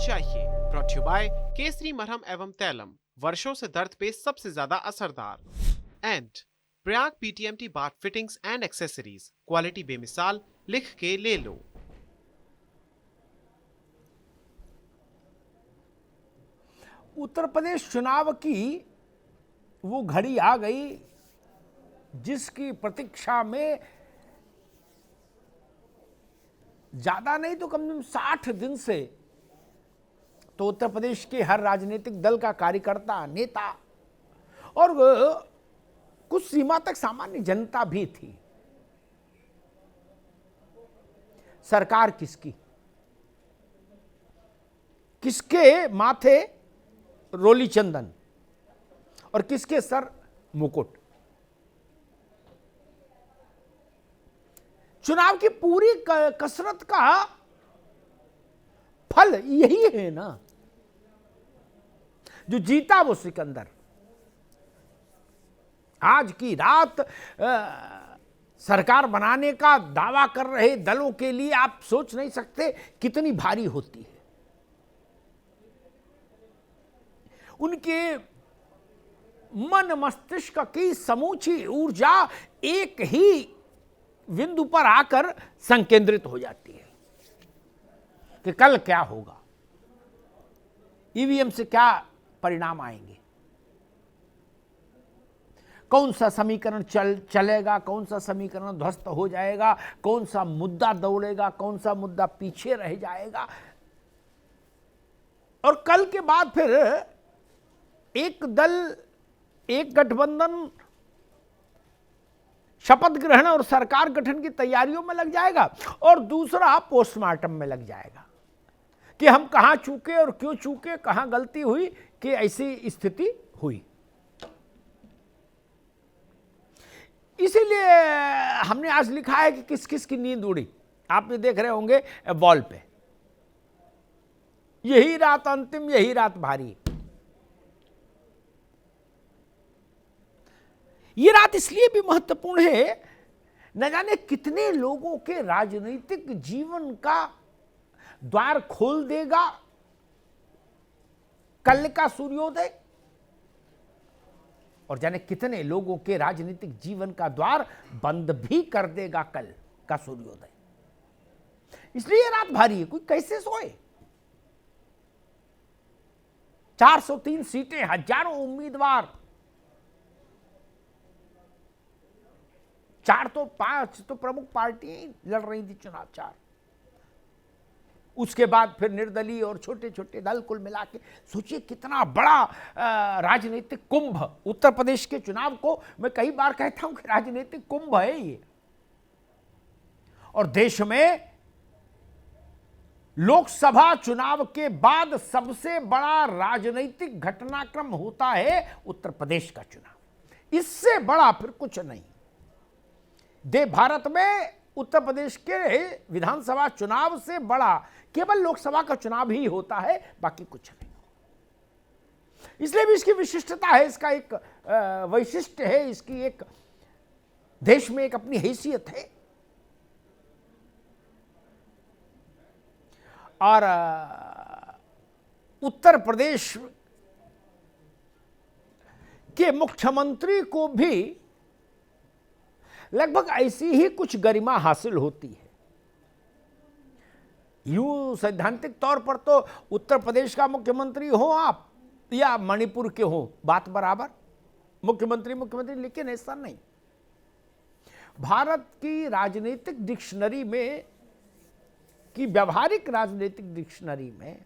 चाहिए। Brought you bye Kesari मरहम एवं तैलम, वर्षों से दर्द पे सबसे ज्यादा असरदार। And Prayag PTMT bath fittings and accessories, quality बेमिसाल, लिख के ले लो। उत्तर प्रदेश चुनाव की वो घड़ी आ गई जिसकी प्रतीक्षा में ज्यादा नहीं तो कम से कम 60 दिन से तो उत्तर प्रदेश के हर राजनीतिक दल का कार्यकर्ता, नेता और कुछ सीमा तक सामान्य जनता भी थी। सरकार किसकी, किसके माथे रोली चंदन और किसके सर मुकुट। चुनाव की पूरी कसरत का फल यही है ना। जो जीता वो सिकंदर। आज की रात सरकार बनाने का दावा कर रहे दलों के लिए आप सोच नहीं सकते कितनी भारी होती है। उनके मन मस्तिष्क की समूची ऊर्जा एक ही बिंदु पर आकर संकेंद्रित हो जाती है कि कल क्या होगा, ईवीएम से क्या परिणाम आएंगे, कौन सा समीकरण चलेगा, कौन सा समीकरण ध्वस्त हो जाएगा, कौन सा मुद्दा दौड़ेगा, कौन सा मुद्दा पीछे रह जाएगा। और कल के बाद फिर एक दल, एक गठबंधन शपथ ग्रहण और सरकार गठन की तैयारियों में लग जाएगा और दूसरा पोस्टमार्टम में लग जाएगा कि हम कहां चूके और क्यों चूके, कहां गलती हुई कि ऐसी स्थिति हुई। इसीलिए हमने आज लिखा है कि किस किस की नींद उड़ी। आप ये देख रहे होंगे वॉल पे, यही रात अंतिम, यही रात भारी। ये रात इसलिए भी महत्वपूर्ण है, न जाने कितने लोगों के राजनीतिक जीवन का द्वार खोल देगा कल का सूर्योदय, और जाने कितने लोगों के राजनीतिक जीवन का द्वार बंद भी कर देगा कल का सूर्योदय। इसलिए रात भारी है। कोई कैसे सोए? 403 सीटें, हजारों उम्मीदवार, 5 तो प्रमुख पार्टियां लड़ रही थी चुनाव, 4। उसके बाद फिर निर्दलीय और छोटे छोटे दल, कुल मिला के सोचिए कितना बड़ा राजनीतिक कुंभ। उत्तर प्रदेश के चुनाव को मैं कई बार कहता हूं कि राजनीतिक कुंभ है ये। और देश में लोकसभा चुनाव के बाद सबसे बड़ा राजनीतिक घटनाक्रम होता है उत्तर प्रदेश का चुनाव। इससे बड़ा फिर कुछ नहीं। भारत में उत्तर प्रदेश के विधानसभा चुनाव से बड़ा केवल लोकसभा का चुनाव ही होता है, बाकी कुछ नहीं। इसलिए भी इसकी विशिष्टता है, इसका एक वैशिष्ट्य है, इसकी एक देश में एक अपनी हैसियत है। और उत्तर प्रदेश के मुख्यमंत्री को भी लगभग ऐसी ही कुछ गरिमा हासिल होती है। यूं सैद्धांतिक तौर पर तो उत्तर प्रदेश का मुख्यमंत्री हो आप या मणिपुर के हो, बात बराबर, मुख्यमंत्री, लेकिन ऐसा नहीं। भारत की राजनीतिक डिक्शनरी में, की व्यावहारिक राजनीतिक डिक्शनरी में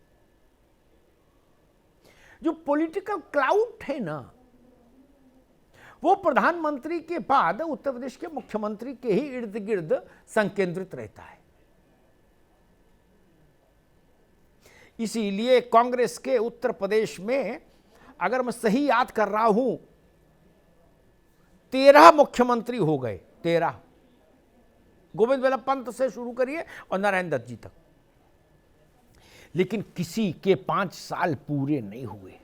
जो पॉलिटिकल क्लाउड है ना, वो प्रधानमंत्री के बाद उत्तर प्रदेश के मुख्यमंत्री के ही इर्द गिर्द संकेंद्रित रहता है। इसीलिए कांग्रेस के उत्तर प्रदेश में, अगर मैं सही याद कर रहा हूं, 13 मुख्यमंत्री हो गए। 13, गोविंद वल्लभ पंत से शुरू करिए और नारायण दत्त जी तक। लेकिन किसी के 5 साल पूरे नहीं हुए।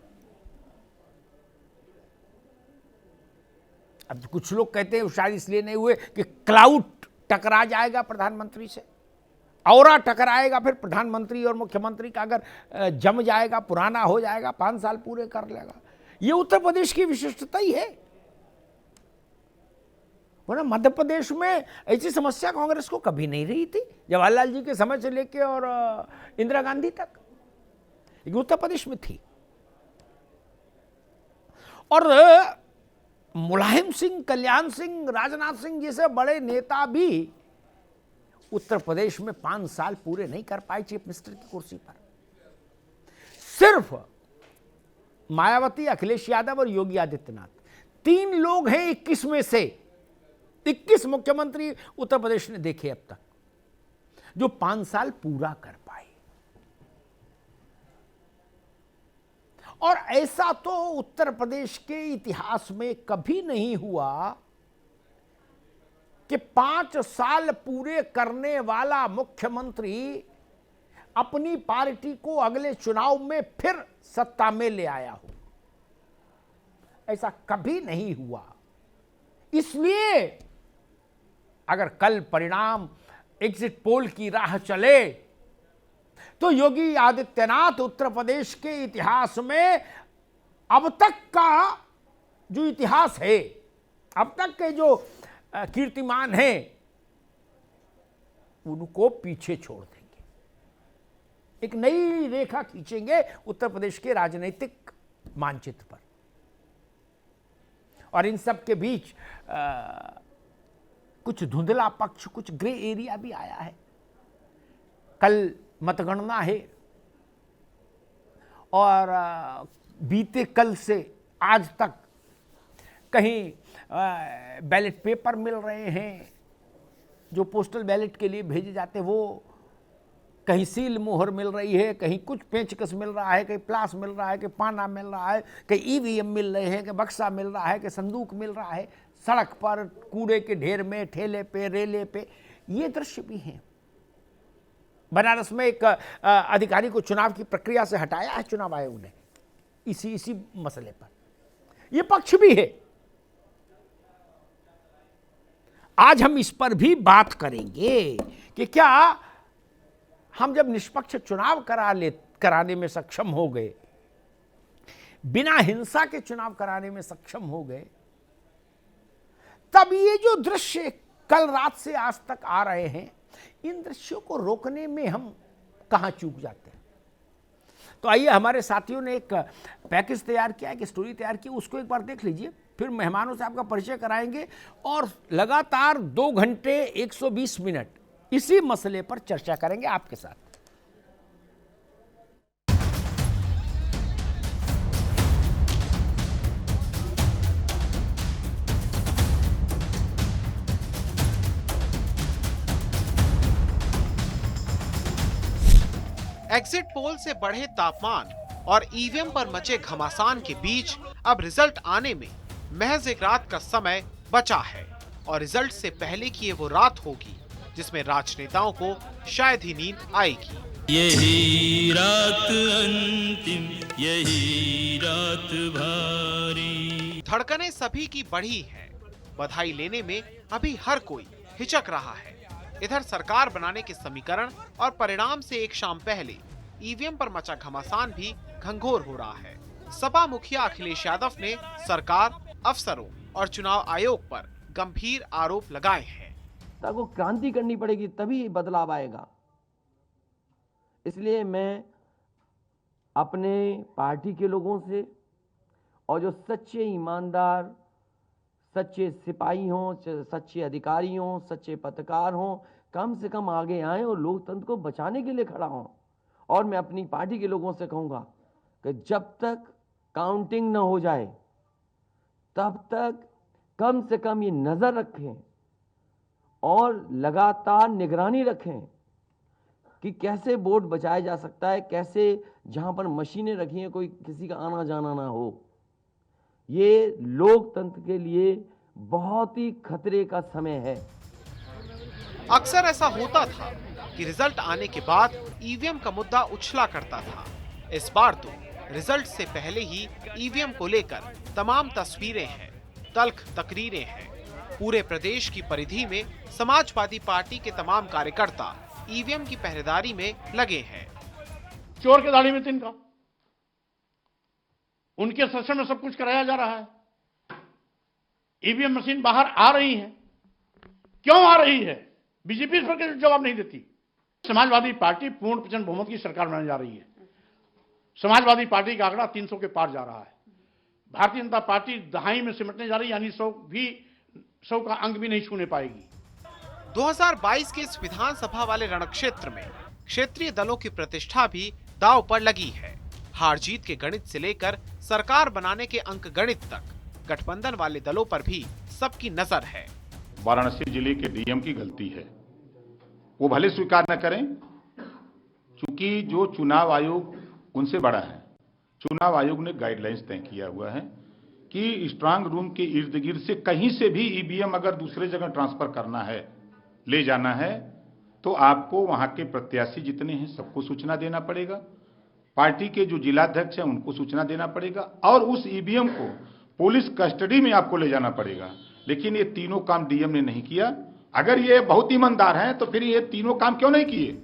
अब कुछ लोग कहते हैं शायद इसलिए नहीं हुए कि क्लाउड टकरा जाएगा प्रधानमंत्री से। औरा टकराएगा, फिर प्रधानमंत्री और मुख्यमंत्री का अगर जम जाएगा, पुराना हो जाएगा, 5 साल पूरे कर लेगा। ये उत्तर प्रदेश की विशिष्टता ही है। वरना मध्य प्रदेश में ऐसी समस्या कांग्रेस को कभी नहीं रही थी, जवाहरलाल जी के समय से लेके और इंदिरा गांधी तक, लेकिन उत्तर प्रदेश में थी। और मुलायम सिंह, कल्याण सिंह, राजनाथ सिंह जैसे बड़े नेता भी उत्तर प्रदेश में 5 साल पूरे नहीं कर पाए चीफ मिनिस्टर की कुर्सी पर। सिर्फ मायावती, अखिलेश यादव और योगी आदित्यनाथ, 3 लोग हैं 21 में से 21 मुख्यमंत्री उत्तर प्रदेश ने देखे अब तक जो 5 साल पूरा कर पाए। और ऐसा तो उत्तर प्रदेश के इतिहास में कभी नहीं हुआ कि 5 साल पूरे करने वाला मुख्यमंत्री अपनी पार्टी को अगले चुनाव में फिर सत्ता में ले आया हो। ऐसा कभी नहीं हुआ। इसलिए अगर कल परिणाम एग्जिट पोल की राह चले तो योगी आदित्यनाथ उत्तर प्रदेश के इतिहास में अब तक का जो इतिहास है, अब तक के जो कीर्तिमान है, उनको पीछे छोड़ देंगे। एक नई रेखा खींचेंगे उत्तर प्रदेश के राजनीतिक मानचित्र पर। और इन सब के बीच कुछ धुंधला पक्ष, कुछ ग्रे एरिया भी आया है। कल मतगणना है और बीते कल से आज तक कहीं बैलेट पेपर मिल रहे हैं जो पोस्टल बैलेट के लिए भेजे जाते हैं, वो कहीं सील मोहर मिल रही है, कहीं कुछ पेचकस मिल रहा है, कहीं प्लास मिल रहा है, कहीं पाना मिल रहा है, कहीं ईवीएम मिल रहे हैं, कहीं बक्सा मिल रहा है, कहीं संदूक मिल रहा है, सड़क पर कूड़े के ढेर में, ठेले पे, रेले पे, ये दृश्य भी हैं। बनारस में एक अधिकारी को चुनाव की प्रक्रिया से हटाया है चुनाव आयोग ने इसी मसले पर। ये पक्ष भी है। आज हम इस पर भी बात करेंगे कि क्या हम जब निष्पक्ष चुनाव कराने में सक्षम हो गए, बिना हिंसा के चुनाव कराने में सक्षम हो गए, तब ये जो दृश्य कल रात से आज तक आ रहे हैं, इन दृश्यों को रोकने में हम कहां चूक जाते हैं। तो आइए, हमारे साथियों ने एक पैकेज तैयार किया, एक स्टोरी तैयार की, उसको एक बार देख लीजिए, फिर मेहमानों से आपका परिचय कराएंगे और लगातार 2 घंटे 120 मिनट इसी मसले पर चर्चा करेंगे आपके साथ। एग्जिट पोल से बढ़े तापमान और ईवीएम पर मचे घमासान के बीच अब रिजल्ट आने में महज एक रात का समय बचा है और रिजल्ट से पहले की ये वो रात होगी जिसमें राजनेताओं को शायद ही नींद आएगी। यही रात अंतिम, यही रात भारी। धड़कनें सभी की बढ़ी हैं। बधाई लेने में अभी हर कोई हिचक रहा है। इधर सरकार बनाने के समीकरण और परिणाम से एक शाम पहले ईवीएम पर मचा घमासान भी घंघोर हो रहा है। सपा मुखिया अखिलेश यादव ने सरकार, अफसरों और चुनाव आयोग पर गंभीर आरोप लगाए हैं। को क्रांति करनी पड़ेगी, तभी बदलाव आएगा। इसलिए मैं अपने पार्टी के लोगों से और जो सच्चे ईमानदार, सच्चे सिपाही हों, सच्चे अधिकारी हों, सच्चे पत्रकार हों, कम से कम आगे आएं और लोकतंत्र को बचाने के लिए खड़ा हों। और मैं अपनी पार्टी के लोगों से कहूँगा कि जब तक काउंटिंग न हो जाए तब तक कम से कम ये नज़र रखें और लगातार निगरानी रखें कि कैसे वोट बचाया जा सकता है, कैसे जहाँ पर मशीनें रखी हैं कोई किसी का आना जाना ना हो। ये लोकतंत्र के लिए बहुत ही खतरे का समय है। अक्सर ऐसा होता था कि रिजल्ट आने के बाद ईवीएम का मुद्दा उछला करता था। इस बार तो रिजल्ट से पहले ही ईवीएम को लेकर तमाम तस्वीरें हैं, तल्ख तकरीरें हैं। पूरे प्रदेश की परिधि में समाजवादी पार्टी के तमाम कार्यकर्ता ईवीएम की पहरेदारी में लगे हैं। चोर के दाढ़ी में तिनका, उनके सेशन में सब कुछ कराया जा रहा है। ईवीएम मशीन बाहर आ रही है, क्यों आ रही है? बीजेपी इस पर जवाब नहीं देती। समाजवादी पार्टी पूर्ण प्रचंड बहुमत की सरकार बनाने जा रही है। समाजवादी पार्टी का आंकड़ा 300 के पार जा रहा है। भारतीय जनता पार्टी दहाई में सिमटने जा रही है, यानी 100 का अंक भी नहीं छूने पाएगी। 2022 के इस विधानसभा वाले रणक्षेत्र में क्षेत्रीय दलों की प्रतिष्ठा भी दांव पर लगी है। हार जीत के गणित से लेकर सरकार बनाने के अंक गणित तक गठबंधन वाले दलों पर भी सबकी नजर है। वाराणसी जिले के डीएम की गलती है, वो भले स्वीकार न करें, क्योंकि जो चुनाव आयोग उनसे बड़ा है। चुनाव आयोग ने गाइडलाइंस तय किया हुआ है कि स्ट्रांग रूम के इर्द गिर्द से कहीं से भी ईवीएम अगर दूसरे जगह ट्रांसफर करना है, ले जाना है, तो आपको वहां के प्रत्याशी जितने हैं सबको सूचना देना पड़ेगा। पार्टी के जो जिलाध्यक्ष हैं उनको सूचना देना पड़ेगा और उस ईवीएम को पुलिस कस्टडी में आपको ले जाना पड़ेगा। लेकिन ये तीनों काम डीएम ने नहीं किया। अगर ये बहुत ईमानदार हैं तो फिर ये तीनों काम क्यों नहीं किए?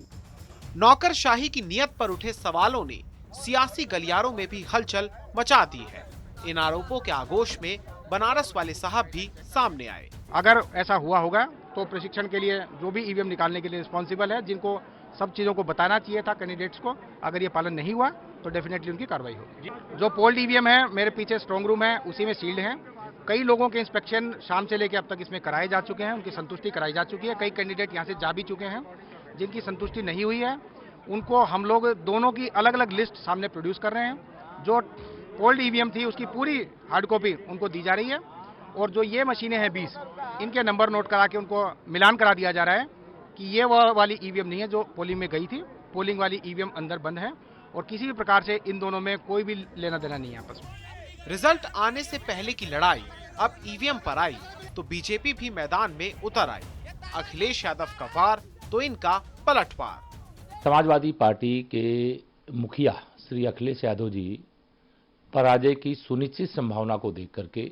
नौकरशाही की नियत पर उठे सवालों ने सियासी गलियारों में भी हलचल मचा दी है। इन आरोपों के आगोश में बनारस वाले साहब भी सामने आए। अगर ऐसा हुआ होगा तो प्रशिक्षण के लिए जो भी ईवीएम निकालने के लिए रिस्पॉन्सिबल है, जिनको सब चीज़ों को बताना चाहिए था कैंडिडेट्स को, अगर ये पालन नहीं हुआ तो डेफिनेटली उनकी कार्रवाई होगी। जो पोल्ड ईवीएम है, मेरे पीछे स्ट्रांग रूम है, उसी में सील्ड है। कई लोगों के इंस्पेक्शन शाम से लेकर अब तक इसमें कराए जा चुके हैं, उनकी संतुष्टि कराई जा चुकी है। कई कैंडिडेट यहाँ से जा भी चुके हैं। जिनकी संतुष्टि नहीं हुई है उनको हम लोग दोनों की अलग अलग लिस्ट सामने प्रोड्यूस कर रहे हैं। जो पोल्ड ईवीएम थी उसकी पूरी हार्ड कॉपी उनको दी जा रही है और जो ये मशीनें हैं 20, इनके नंबर नोट करा के उनको मिलान करा दिया जा रहा है कि ये वह वाली ईवीएम नहीं है जो पोलिंग में गई थी। पोलिंग वाली ईवीएम अंदर बंद है और किसी भी प्रकार से इन दोनों में कोई भी लेना देना नहीं है आपस में। रिजल्ट आने से पहले की लड़ाई अब ईवीएम पर आई तो बीजेपी भी मैदान में उतर आई। अखिलेश यादव का वार तो इनका पलटवार। समाजवादी पार्टी के मुखिया श्री अखिलेश यादव जी पराजय की सुनिश्चित संभावना को देख करके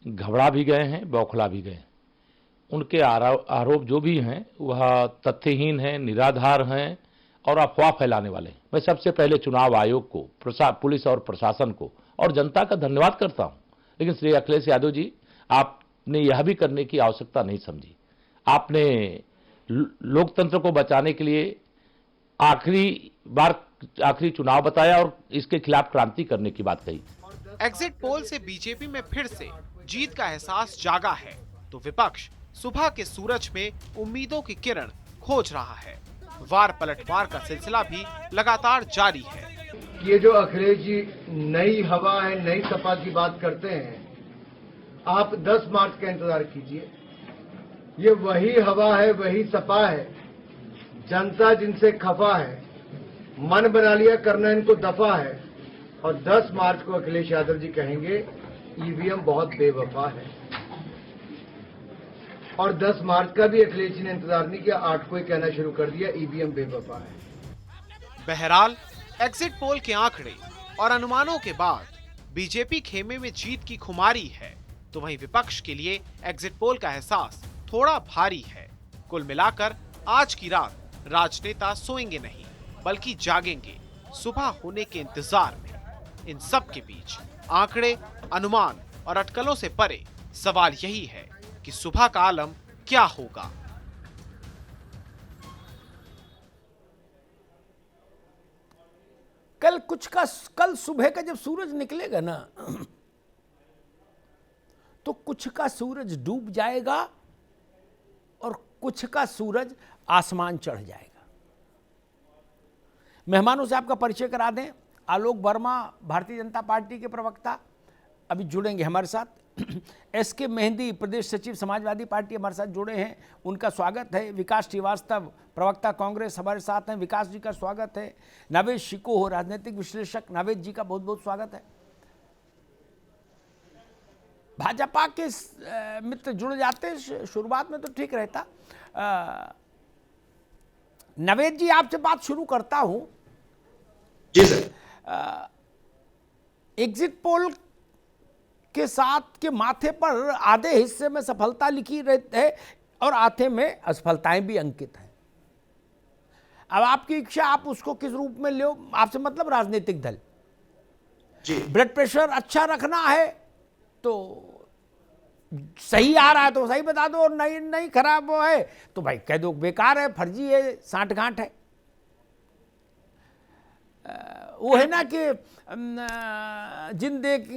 घबरा भी गए हैं, बौखला भी गए हैं। उनके आरोप जो भी हैं वह तथ्यहीन हैं, निराधार हैं और अफवाह फैलाने वाले हैं। मैं सबसे पहले चुनाव आयोग को, पुलिस और प्रशासन को और जनता का धन्यवाद करता हूं। लेकिन श्री अखिलेश यादव जी, आपने यह भी करने की आवश्यकता नहीं समझी। आपने लोकतंत्र को बचाने के लिए आखिरी चुनाव बताया और इसके खिलाफ क्रांति करने की बात कही। एग्जिट पोल से बीजेपी में फिर से जीत का एहसास जागा है तो विपक्ष सुबह के सूरज में उम्मीदों की किरण खोज रहा है। वार पलटवार का सिलसिला भी लगातार जारी है। ये जो अखिलेश जी नई हवा है, नई सपा की बात करते हैं, आप 10 मार्च का इंतजार कीजिए। ये वही हवा है, वही सपा है। जनता जिनसे खफा है, मन बना लिया करना इनको दफा है और 10 मार्च को अखिलेश यादव जी कहेंगे ईवीएम बहुत बेवफा है। और 10 मार्च का भी अखिलेश जी ने इंतजार नहीं किया, 8 को ही कहना शुरू कर दिया ईवीएम बेवफा है। बहरहाल एग्जिट पोल के आंकड़े और अनुमानों के बाद बीजेपी खेमे में जीत की खुमारी है तो वहीं विपक्ष के लिए एग्जिट पोल का एहसास थोड़ा भारी है। कुल मिलाकर आज की रात राजनेता सोएंगे नहीं बल्कि जागेंगे सुबह होने के इंतजार में। इन सब के बीच आंकड़े, अनुमान और अटकलों से परे सवाल यही है कि सुबह का आलम क्या होगा। कल सुबह का जब सूरज निकलेगा ना तो कुछ का सूरज डूब जाएगा और कुछ का सूरज आसमान चढ़ जाएगा। मेहमानों से आपका परिचय करा दें। आलोक वर्मा भारतीय जनता पार्टी के प्रवक्ता अभी जुड़ेंगे हमारे साथ। एसके मेहंदी प्रदेश सचिव समाजवादी पार्टी हमारे साथ जुड़े हैं, उनका स्वागत है। विकास श्रीवास्तव प्रवक्ता कांग्रेस हमारे साथ हैं, विकास जी का स्वागत है। नावेद शिको राजनीतिक विश्लेषक, नावेद जी का बहुत बहुत स्वागत है। भाजपा के मित्र जुड़ जाते शुरुआत में तो ठीक रहता। नावेद जी आपसे बात शुरू करता हूं। जी सर। एग्जिट पोल के साथ के माथे पर आधे हिस्से में सफलता लिखी रहती है और आधे में असफलताएं भी अंकित हैं। अब आपकी इच्छा, आप उसको किस रूप में लो, आपसे मतलब राजनीतिक दल। जी ब्लड प्रेशर अच्छा रखना है तो सही आ रहा है तो सही बता दो, और नहीं नहीं खराब है तो भाई कह दो बेकार है, फर्जी है, साठ गांठ है। वो है ना कि जिन देख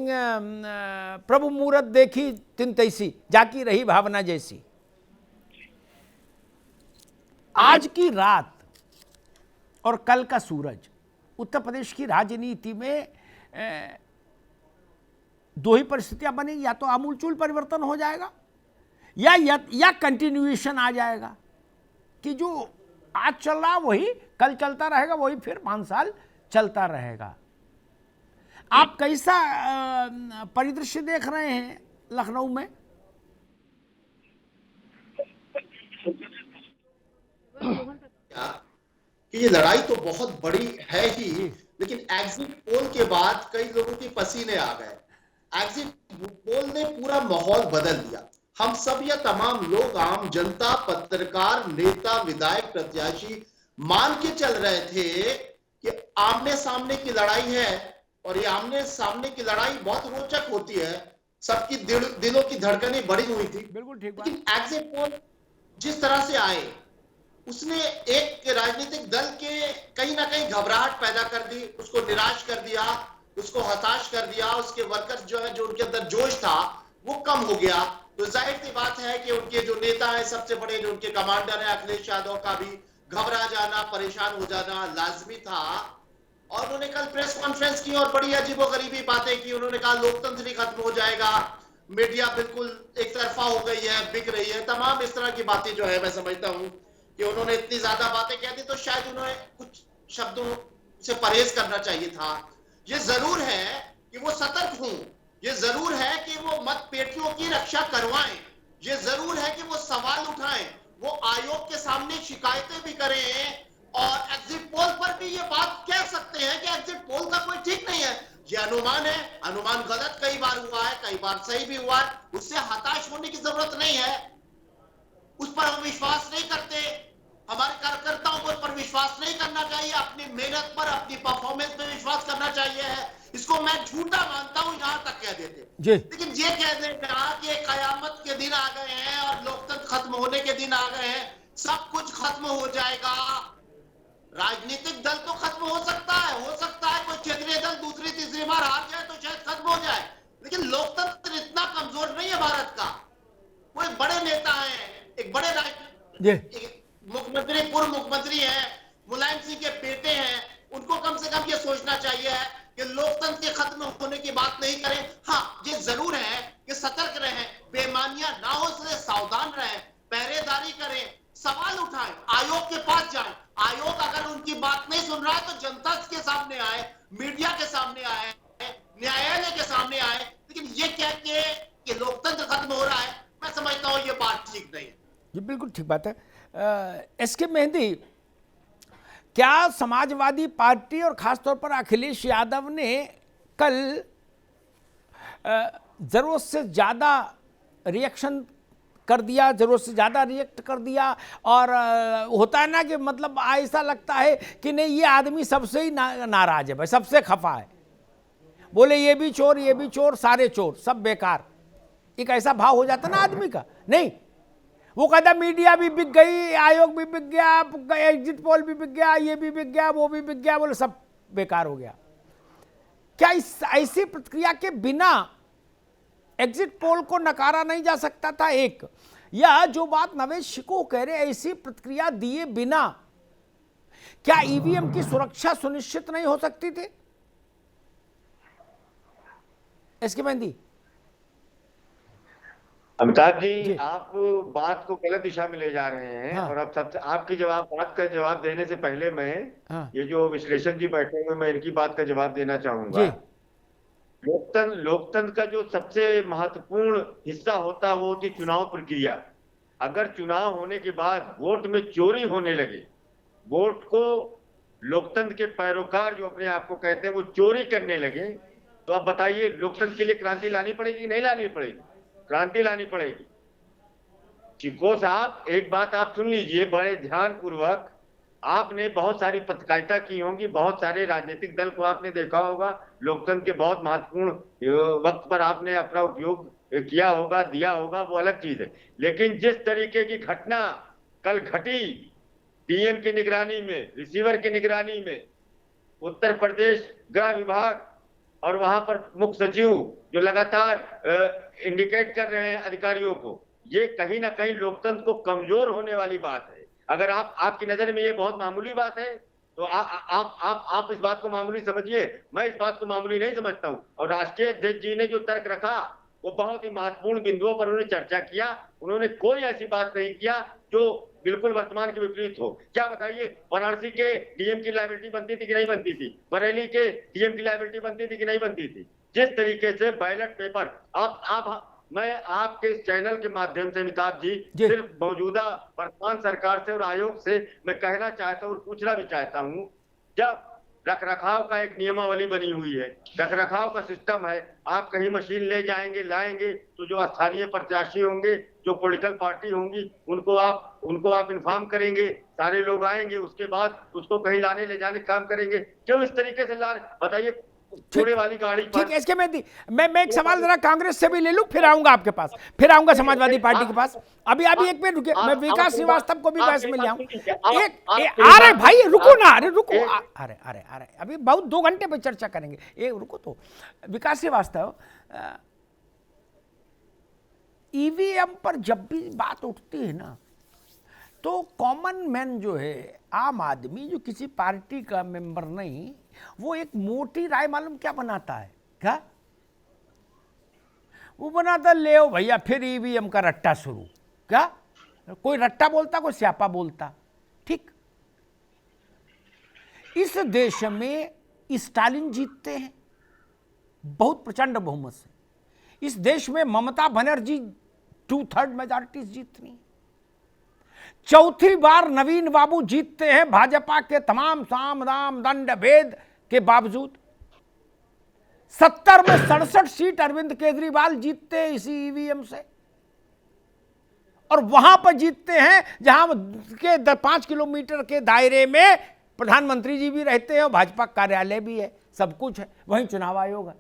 प्रभु मूरत देखी तिन तैसी, जाकी रही भावना जैसी। आज की रात और कल का सूरज उत्तर प्रदेश की राजनीति में दो ही परिस्थितियां बनेगी, या तो आमूलचूल परिवर्तन हो जाएगा या कंटिन्यूएशन आ जाएगा कि जो आज चल रहा वही कल चलता रहेगा, वही फिर 5 साल चलता रहेगा। आप कैसा परिदृश्य देख रहे हैं लखनऊ में? कि ये लड़ाई तो बहुत बड़ी है ही, लेकिन एग्जिट पोल के बाद कई लोगों के पसीने आ गए। एग्जिट पोल ने पूरा माहौल बदल दिया। हम सब या तमाम लोग, आम जनता, पत्रकार, नेता, विधायक, प्रत्याशी मान के चल रहे थे कि आमने सामने की लड़ाई है, और ये आमने सामने की लड़ाई बहुत रोचक होती है, सबकी दिलों की धड़कनें बढ़ी हुई थी। बिल्कुल ठीक बात। लेकिन एग्जिट पोल जिस तरह से आए उसने एक राजनीतिक दल के कहीं ना कहीं घबराहट पैदा कर दी, उसको निराश कर दिया, उसको हताश कर दिया। उसके वर्कर्स जो है, जो उनके अंदर जोश था वो कम हो गया। तो जाहिर सी बात है कि उनके जो नेता है, सबसे बड़े जो उनके कमांडर है अखिलेश यादव, का भी घबरा जाना, परेशान हो जाना लाजमी था। और उन्होंने कल प्रेस कॉन्फ्रेंस की और बड़ी अजीबोगरीबी बातें की। उन्होंने कहा लोकतंत्र ही खत्म हो जाएगा, मीडिया बिल्कुल एक तरफा हो गई है, बिक रही है, तमाम इस तरह की बातें जो है मैं समझता हूं कि उन्होंने इतनी ज्यादा बातें कह दी तो शायद उन्हें कुछ शब्दों से परहेज करना चाहिए था। ये जरूर है कि वो सतर्क हों, ये जरूर है कि वो मतपेटियों की रक्षा करवाएं, ये जरूर है कि वो सवाल उठाएं, वो आयोग के सामने शिकायतें भी करें, और एग्जिट पोल पर भी ये बात कह सकते हैं कि एग्जिट पोल का कोई ठीक नहीं है, ये अनुमान है, अनुमान गलत कई बार हुआ है, कई बार सही भी हुआ है, उससे हताश होने की जरूरत नहीं है। उस पर हम विश्वास नहीं करते, हमारे कार्यकर्ताओं को उस पर विश्वास नहीं करना चाहिए, अपनी मेहनत पर, अपनी परफॉर्मेंस पर विश्वास करना चाहिए। इसको मैं झूठा मानता हूं, यहां तक कह देते। लेकिन ये कह देना कि कयामत के दिन आ गए हैं और लोकतंत्र खत्म होने के दिन आ गए हैं, सब कुछ खत्म हो जाएगा। राजनीतिक दल तो खत्म हो सकता है कोई क्षेत्रीय दल दूसरी तीसरी बार हार जाए तो शायद खत्म हो जाए, लेकिन लोकतंत्र इतना कमजोर नहीं है भारत का। वो एक बड़े नेता है, एक बड़े मुख्यमंत्री, पूर्व मुख्यमंत्री है, मुलायम सिंह के बेटे हैं, उनको कम से कम ये सोचना चाहिए कि लोकतंत्र के खत्म होने की बात नहीं करें। हाँ, ये जरूर है कि सतर्क रहें, बेईमानियां ना हो इसलिए सावधान रहें, पहरेदारी करें, सवाल उठाएं, आयोग के पास जाएं। आयोग अगर उनकी बात नहीं सुन रहा है तो जनता के सामने आए, मीडिया के सामने आए, न्यायालय के सामने आए। लेकिन ये कह के कि लोकतंत्र खत्म हो रहा है, मैं समझता हूं ये बात ठीक नहीं है। जी बिल्कुल ठीक बात है। एसके मेहंदी, क्या समाजवादी पार्टी और खासतौर पर अखिलेश यादव ने कल जरूरत से ज़्यादा रिएक्शन कर दिया, जरूरत से ज़्यादा रिएक्ट कर दिया, और होता है ना कि मतलब ऐसा लगता है कि नहीं ये आदमी सबसे ही नाराज है भाई, सबसे खफा है, बोले ये भी चोर, सारे चोर, सब बेकार। एक ऐसा भाव हो जाता ना आदमी का। नहीं, वो कहता मीडिया भी बिक गई, आयोग भी बिक गया, एग्जिट पोल भी बिक गया, ये भी बिक गया, वो भी बिक गया, बोले सब बेकार हो गया। क्या इस ऐसी प्रतिक्रिया के बिना एग्जिट पोल को नकारा नहीं जा सकता था? एक, या जो बात नवेश शिको कह रहे, ऐसी प्रतिक्रिया दिए बिना क्या ईवीएम की सुरक्षा सुनिश्चित नहीं हो सकती थी? एसके मेहंदी। अमिताभ जी, आप बात को गलत दिशा में ले जा रहे हैं। हाँ। और अब सबसे आपकी बात का जवाब देने से पहले मैं ये जो विश्लेषक जी बैठे हुए, मैं इनकी बात का जवाब देना चाहूंगा। लोकतंत्र का जो सबसे महत्वपूर्ण हिस्सा होता है वो होती चुनाव प्रक्रिया। अगर चुनाव होने के बाद वोट में चोरी होने लगे, वोट को लोकतंत्र के पैरोकार जो अपने आप को कहते हैं वो चोरी करने लगे, तो आप बताइए लोकतंत्र के लिए क्रांति लानी पड़ेगी नहीं लानी पड़ेगी? क्रांति लानी पड़ेगी। चिको साहब, एक बात आप सुन लीजिए बड़े ध्यान पूर्वक। आपने बहुत सारी पत्रकारिता की होगी, बहुत सारे राजनीतिक दल को आपने देखा होगा, लोकतंत्र के बहुत महत्वपूर्ण वक्त पर आपने अपना उपयोग किया होगा, दिया होगा, वो अलग चीज है। लेकिन जिस तरीके की घटना कल घटी डीएम की निगरानी में, रिसीवर की निगरानी में, उत्तर प्रदेश गृह विभाग और वहां पर मुख्य सचिव जो लगातार इंडिकेट कर रहे हैं अधिकारियों को, ये कहीं ना कहीं लोकतंत्र को कमजोर होने वाली बात है। अगर आपकी नजर में ये बहुत मामूली बात है तो आप इस बात को मामूली समझिए, मैं इस बात को मामूली नहीं समझता हूं। और राष्ट्रीय अध्यक्ष जी ने जो तर्क रखा वो बहुत ही महत्वपूर्ण बिंदुओं पर उन्होंने चर्चा किया। उन्होंने कोई ऐसी बात नहीं किया जो बिल्कुल वर्तमान के विपरीत हो। क्या बताइए, वाराणसी के डीएम की लायबिलिटी बनती थी कि नहीं बनती थी? बरेली के डीएम की लायबिलिटी बनती थी कि नहीं बनती थी? जिस तरीके से बैलेट पेपर मैं आपके इस चैनल के माध्यम से अमिताभ जी सिर्फ मौजूदा वर्तमान सरकार से और आयोग से मैं कहना चाहता हूँ और पूछना भी चाहता हूँ, जब रखरखाव का एक नियमावली बनी हुई है, रखरखाव का सिस्टम है, आप कहीं मशीन ले जाएंगे लाएंगे तो जो स्थानीय प्रत्याशी होंगे, जो पॉलिटिकल पार्टी होंगी, उनको आप इन्फॉर्म करेंगे, सारे लोग आएंगे, उसके बाद उसको कहीं लाने ले जाने काम करेंगे। क्यों इस तरीके से बताइए, छोड़े वाली गाड़ी पर। ठीक है, इसके मैं एक सवाल जरा कांग्रेस से भी ले लूं, फिर आऊंगा आपके पास, फिर आऊंगा समाजवादी पार्टी के पास। अभी एक मिनट रुकिए, मैं विकास श्रीवास्तव को भी बहस में ले आऊं। अरे भाई रुको ना, अरे रुको, अरे अभी बहुत 2 घंटे पे चर्चा करेंगे, एक रुको तो। विकास श्रीवास्तव, ईवीएम पर जब भी बात उठती है ना, तो कॉमन मैन जो है, आम आदमी जो किसी पार्टी का मेंबर नहीं, वो एक मोटी राय मालूम क्या बनाता है? क्या वो बनाता, ले भैया फिर ईवीएम का रट्टा शुरू। क्या कोई रट्टा बोलता, कोई स्यापा बोलता। ठीक, इस देश में स्टालिन जीतते हैं बहुत प्रचंड बहुमत से। इस देश में ममता बनर्जी 2/3 मेजॉरिटी जीतनी। चौथी बार नवीन बाबू जीतते हैं भाजपा के तमाम साम दाम दंड भेद के बावजूद। 70 में 67 सीट अरविंद केजरीवाल जीतते हैं इसी ईवीएम से, और वहां पर जीतते हैं जहां के 5 किलोमीटर के दायरे में प्रधानमंत्री जी भी रहते हैं और भाजपा कार्यालय भी है, सब कुछ है, वहीं चुनाव आयोग है।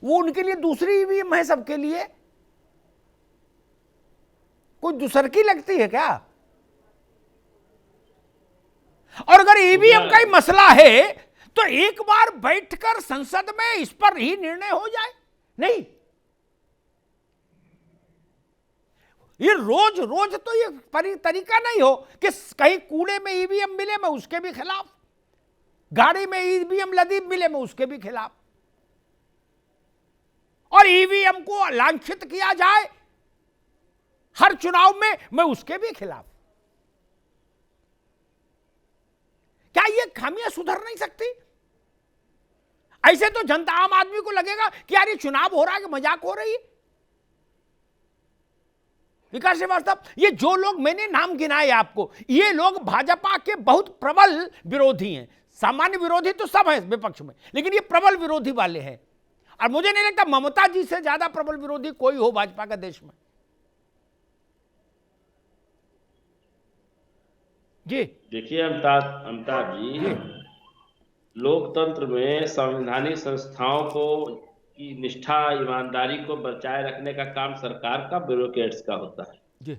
वो उनके लिए दूसरी ईवीएम है, सबके लिए कोई दूसर की लगती है क्या? और अगर ईवीएम का ही मसला है तो एक बार बैठकर संसद में इस पर ही निर्णय हो जाए। नहीं, ये रोज रोज तो ये तरीका नहीं हो कि कहीं कूड़े में ईवीएम मिले मैं उसके भी खिलाफ, गाड़ी में ईवीएम लदी मिले मैं उसके भी खिलाफ, और ईवीएम को लांछित किया जाए हर चुनाव में मैं उसके भी खिलाफ। क्या ये खामियां सुधर नहीं सकती? ऐसे तो जनता, आम आदमी को लगेगा कि यार ये चुनाव हो रहा है कि मजाक हो रही है। विकास श्रीवास्तव, ये जो लोग मैंने नाम गिनाए आपको, ये लोग भाजपा के बहुत प्रबल विरोधी हैं। सामान्य विरोधी तो सब हैं विपक्ष में, लेकिन ये प्रबल विरोधी वाले हैं, और मुझे नहीं लगता ममता जी से ज्यादा प्रबल विरोधी कोई हो भाजपा का देश में। जी देखिए अमिताभ जी, लोकतंत्र में संवैधानिक संस्थाओं को की निष्ठा, ईमानदारी को बचाए रखने का काम सरकार का, ब्यूरोक्रेट्स का होता है। जी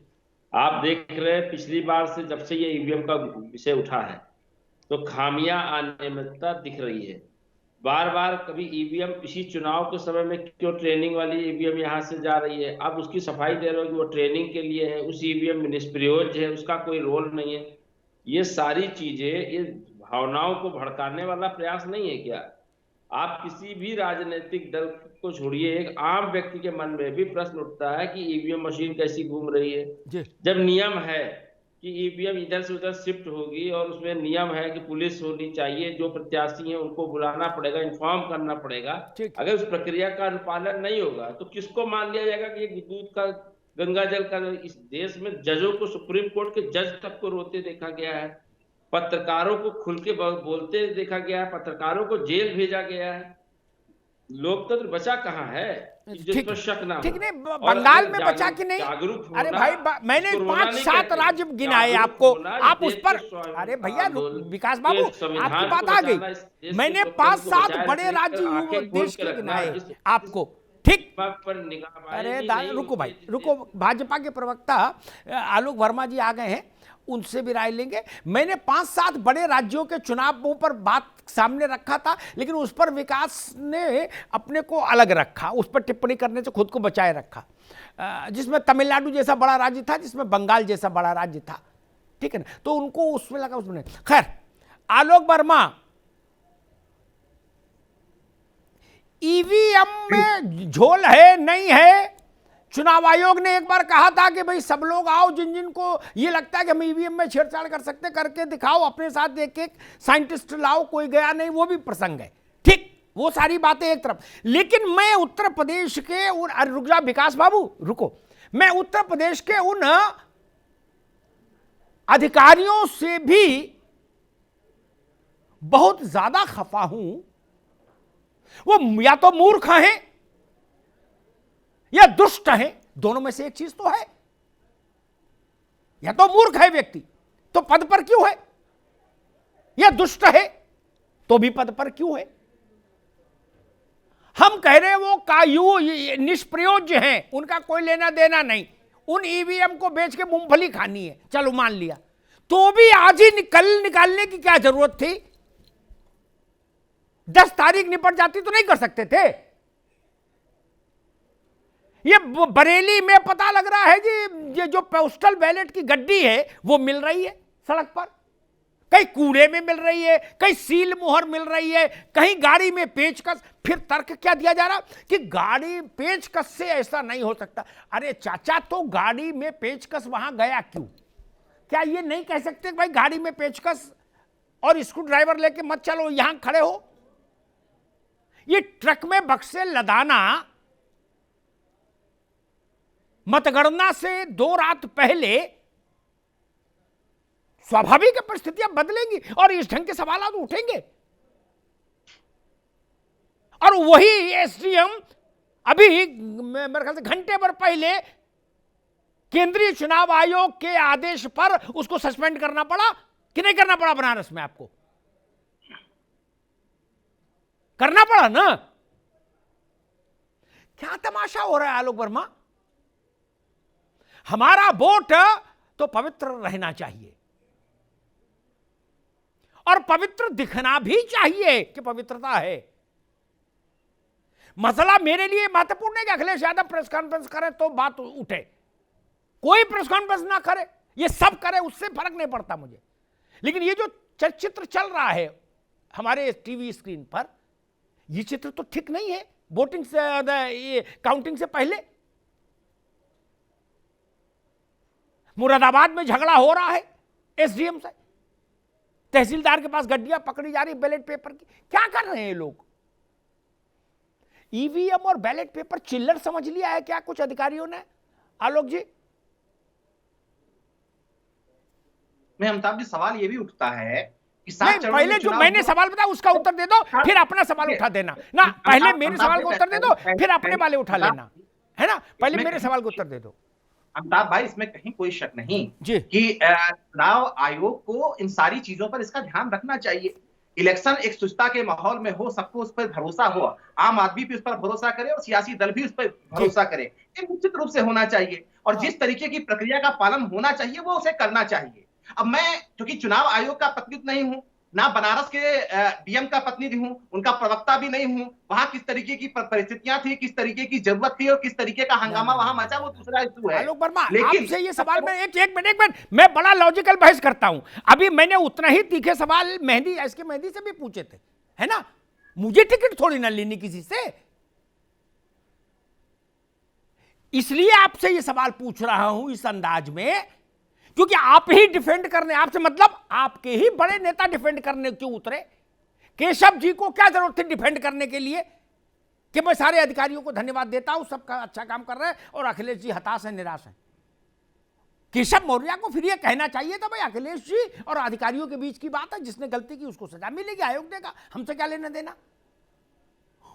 आप देख रहे हैं पिछली बार से जब से ये ईवीएम का विषय उठा है तो खामियां अनियमितता दिख रही है। बार बार कभी ईवीएम इसी चुनाव के समय में क्यों ट्रेनिंग वाली ईवीएम यहाँ से जा रही है, अब उसकी सफाई दे रहे हो कि वो ट्रेनिंग के लिए है, उस ईवीएम में निष्प्रयोज्य है, उसका कोई रोल नहीं है। ये सारी चीजें, ये भावनाओं को भड़काने वाला प्रयास नहीं है क्या? आप किसी भी राजनीतिक दल को छोड़िए, एक आम व्यक्ति के मन में भी प्रश्न उठता है कि ईवीएम मशीन कैसी घूम रही है, जब नियम है कि ईवीएम इधर से उधर शिफ्ट होगी और उसमें नियम है कि पुलिस होनी चाहिए, जो प्रत्याशी हैं उनको बुलाना पड़ेगा, इन्फॉर्म करना पड़ेगा। अगर उस प्रक्रिया का अनुपालन नहीं होगा तो किसको मान लिया जाएगा कि ये दूध का गंगा जल का? इस देश में जजों को, सुप्रीम कोर्ट के जज तक को रोते देखा गया है, पत्रकारों को खुल के बोलते देखा गया है, पत्रकारों को जेल भेजा गया है। लोकतंत्र बचा कहाँ है कि जिस ठीक पर शक ना हो। ठीक नहीं, और बंगाल अगर में बचा कि नहीं? जागरूक अरे होना, भाई मैंने इसको रोना नहीं 5-7 कहते। राज्य गिनाए जागरूक आपको, होना, आप देश उस पर, के स्वाभिमान अरे भैया आंदोलन विकास के बाबू संविधान आपकी को बात आ बचाना, इस गई। देश मैंने के लोकतंत्र को 5-7 बचाए बड़े रखने राज्य पर आंखें खोल देश के के रखना, गिनाए इस आपको, ठीक। बात पर निगाह अरे मारेगी नहीं रुको भाई होगी। रुको, भाजपा के प्रवक्ता आलोक वर्मा जी आ गए हैं, उनसे भी राय लेंगे। मैंने 5-7 बड़े राज्यों के चुनावों पर बात सामने रखा था, लेकिन उस पर विकास ने अपने को अलग रखा, उस पर टिप्पणी करने से खुद को बचाए रखा, जिसमें तमिलनाडु जैसा बड़ा राज्य था, जिसमें बंगाल जैसा बड़ा राज्य था, ठीक है ना, तो उनको उसमें लगा, उसमें नहीं। खैर, आलोक वर्मा, ईवीएम में झोल है नहीं है? चुनाव आयोग ने एक बार कहा था कि भाई सब लोग आओ, जिन जिन को ये लगता है कि हम ईवीएम में छेड़छाड़ कर सकते, करके दिखाओ, अपने साथ एक एक साइंटिस्ट लाओ, कोई गया नहीं, वो भी प्रसंग है, ठीक, वो सारी बातें एक तरफ। लेकिन मैं उत्तर प्रदेश के उन, रुक जा विकास बाबू रुको, मैं उत्तर प्रदेश के उन अधिकारियों से भी बहुत ज्यादा खफा हूं। वो या तो मूर्ख हैं या दुष्ट हैं, दोनों में से एक चीज तो है। या तो मूर्ख है व्यक्ति तो पद पर क्यों है, या दुष्ट है तो भी पद पर क्यों है? हम कह रहे हैं वो कायू निष्प्रयोज्य हैं, उनका कोई लेना देना नहीं, उन ईवीएम को बेच के मूंगफली खानी है, चलो मान लिया, तो भी आज ही निकालने की क्या जरूरत थी? 10 तारीख निपट जाती तो नहीं कर सकते थे? ये बरेली में पता लग रहा है जी, ये जो पोस्टल बैलेट की गड्डी है वो मिल रही है सड़क पर, कहीं कूड़े में मिल रही है, कहीं सील मुहर मिल रही है, कहीं गाड़ी में पेचकस। फिर तर्क क्या दिया जा रहा कि गाड़ी पेचकस से ऐसा नहीं हो सकता। अरे चाचा, तो गाड़ी में पेचकस वहां गया क्यों? क्या ये नहीं कह सकते भाई गाड़ी में पेचकस और स्क्रू ड्राइवर लेके मत चलो, यहां खड़े हो? ये ट्रक में बक्से लदाना मतगणना से 2 रात पहले, स्वाभाविक परिस्थितियां बदलेंगी और इस ढंग के सवाल उठेंगे। और वही एसडीएम अभी मेरे ख्याल से घंटे भर पहले केंद्रीय चुनाव आयोग के आदेश पर उसको सस्पेंड करना पड़ा कि नहीं करना पड़ा? बनारस में आपको करना पड़ा ना? क्या तमाशा हो रहा है आलोक वर्मा? हमारा वोट तो पवित्र रहना चाहिए और पवित्र दिखना भी चाहिए कि पवित्रता है। मसला मेरे लिए महत्वपूर्ण है कि अखिलेश यादव प्रेस कॉन्फ्रेंस करे तो बात उठे, कोई प्रेस कॉन्फ्रेंस ना करे, ये सब करे, उससे फर्क नहीं पड़ता मुझे। लेकिन ये जो चित्र चल रहा है हमारे टीवी स्क्रीन पर, ये चित्र तो ठीक नहीं है। वोटिंग से ये काउंटिंग से पहले मुरादाबाद में झगड़ा हो रहा है एसडीएम से, तहसीलदार के पास गड्डियां पकड़ी जा रही बैलेट पेपर की। क्या कर रहे हैं लोग? ईवीएम और बैलेट पेपर चिल्लर समझ लिया है क्या कुछ अधिकारियों ने? आलोक जी, मैं अमिताभ जी, सवाल ये भी उठता है कि नहीं, पहले जो मैंने सवाल बताया उसका उत्तर दे दो, फिर अपना सवाल उठा देना ना। पहले मेरे सवाल का उत्तर दे दो, फिर अपने वाले उठा लेना, है ना? पहले मेरे सवाल का उत्तर दे दो। अमिताभ भाई, इसमें कहीं कोई शक नहीं जी कि चुनाव आयोग को इन सारी चीजों पर इसका ध्यान रखना चाहिए। इलेक्शन एक सुस्ता के माहौल में हो, सबको उस पर भरोसा हो, आम आदमी भी उस पर भरोसा करे और सियासी दल भी उस पर भरोसा करे, ये निश्चित रूप से होना चाहिए। और जिस तरीके की प्रक्रिया का पालन होना चाहिए वो उसे करना चाहिए। अब मैं क्योंकि चुनाव आयोग का प्रतिनिधि नहीं हूं, ना बनारस के डीएम का प्रतिनिधि हूं, उनका प्रवक्ता भी नहीं हूं, वहां किस तरीके की परिस्थितियां थी, किस तरीके की जरूरत थी और किस तरीके का हंगामा वहां मचा, वो दूसरा इशू है। आलोक वर्मा, आपसे ये सवाल में एक मिनट मैं बड़ा लॉजिकल बहस करता हूं। अभी मैंने उतना ही तीखे सवाल मेहंदी से भी पूछे थे, है ना? मुझे टिकट थोड़ी ना लेनी किसी से, इसलिए आपसे ये सवाल पूछ रहा हूं इस अंदाज में, क्योंकि आप ही डिफेंड करने, आपसे मतलब आपके ही बड़े नेता डिफेंड करने क्यों उतरे? केशव जी को क्या जरूरत थी डिफेंड करने के लिए कि मैं सारे अधिकारियों को धन्यवाद देता हूं, सबका अच्छा काम कर रहे हैं और अखिलेश जी हताश है, निराश है। केशव मौर्य को फिर यह कहना चाहिए था भाई अखिलेश जी और अधिकारियों के बीच की बात है, जिसने गलती की उसको सजा मिलेगी, आयोग देगा, हमसे क्या लेना देना।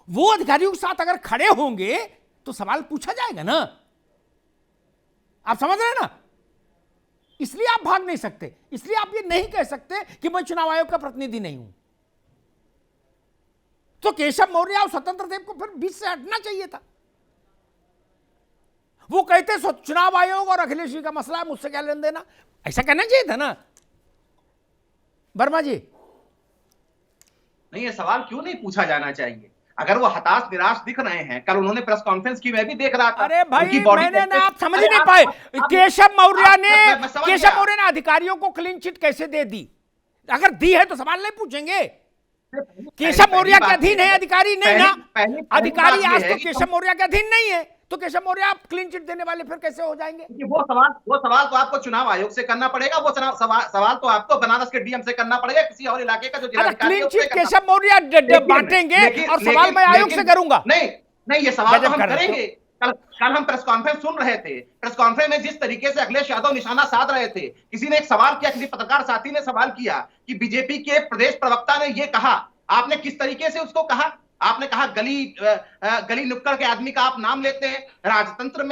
वो अधिकारियों के साथ अगर खड़े होंगे तो सवाल पूछा जाएगा ना। आप समझ रहे हैं ना? इसलिए आप भाग नहीं सकते, इसलिए आप ये नहीं कह सकते कि मैं चुनाव आयोग का प्रतिनिधि नहीं हूं। तो केशव मौर्य और स्वतंत्र देव को फिर बीच से हटना चाहिए था। वो कहते चुनाव आयोग और अखिलेश जी का मसला है, मुझसे क्या लेन देना, ऐसा कहना चाहिए था ना। वर्मा जी, नहीं, ये सवाल क्यों नहीं पूछा जाना चाहिए? अगर वो हताश निराश दिख रहे हैं, कल उन्होंने प्रेस कॉन्फ्रेंस की, मैं भी देख रहा था। अरे भाई मैंने ना, आप समझ नहीं पाए। केशव मौर्य ने अधिकारियों को क्लीन चिट कैसे दे दी? अगर दी है तो सवाल नहीं पूछेंगे। केशव मौर्य के अधीन है अधिकारी? नहीं ना, अधिकारी आज तो केशव मौर्य के अधीन नहीं है, तो केशव मौर्य आप क्लीन चिट देने वाले फिर कैसे हो जाएंगे? वो सवाल तो आपको चुनाव आयोग से करना पड़ेगा, वो सवाल तो आपको बनारस के डीएम से करना पड़ेगा, किसी और इलाके का जो जिलाधिकारी है। क्लीन चिट केशव मौर्य बांटेंगे और सवाल मैं आयोग से करूंगा। नहीं, ये सवाल तो हम करेंगे। कल हम प्रेस कॉन्फ्रेंस सुन रहे थे, प्रेस कॉन्फ्रेंस में जिस तरीके से अखिलेश यादव निशाना साध रहे थे, किसी ने एक सवाल किया, किसी पत्रकार साथी ने सवाल किया कि बीजेपी के प्रदेश प्रवक्ता ने ये कहा, आपने किस तरीके से उसको कहा? आपने कहा गली नुक्कड़ के आदमी का आप नाम लेते हैं। राजतंत्र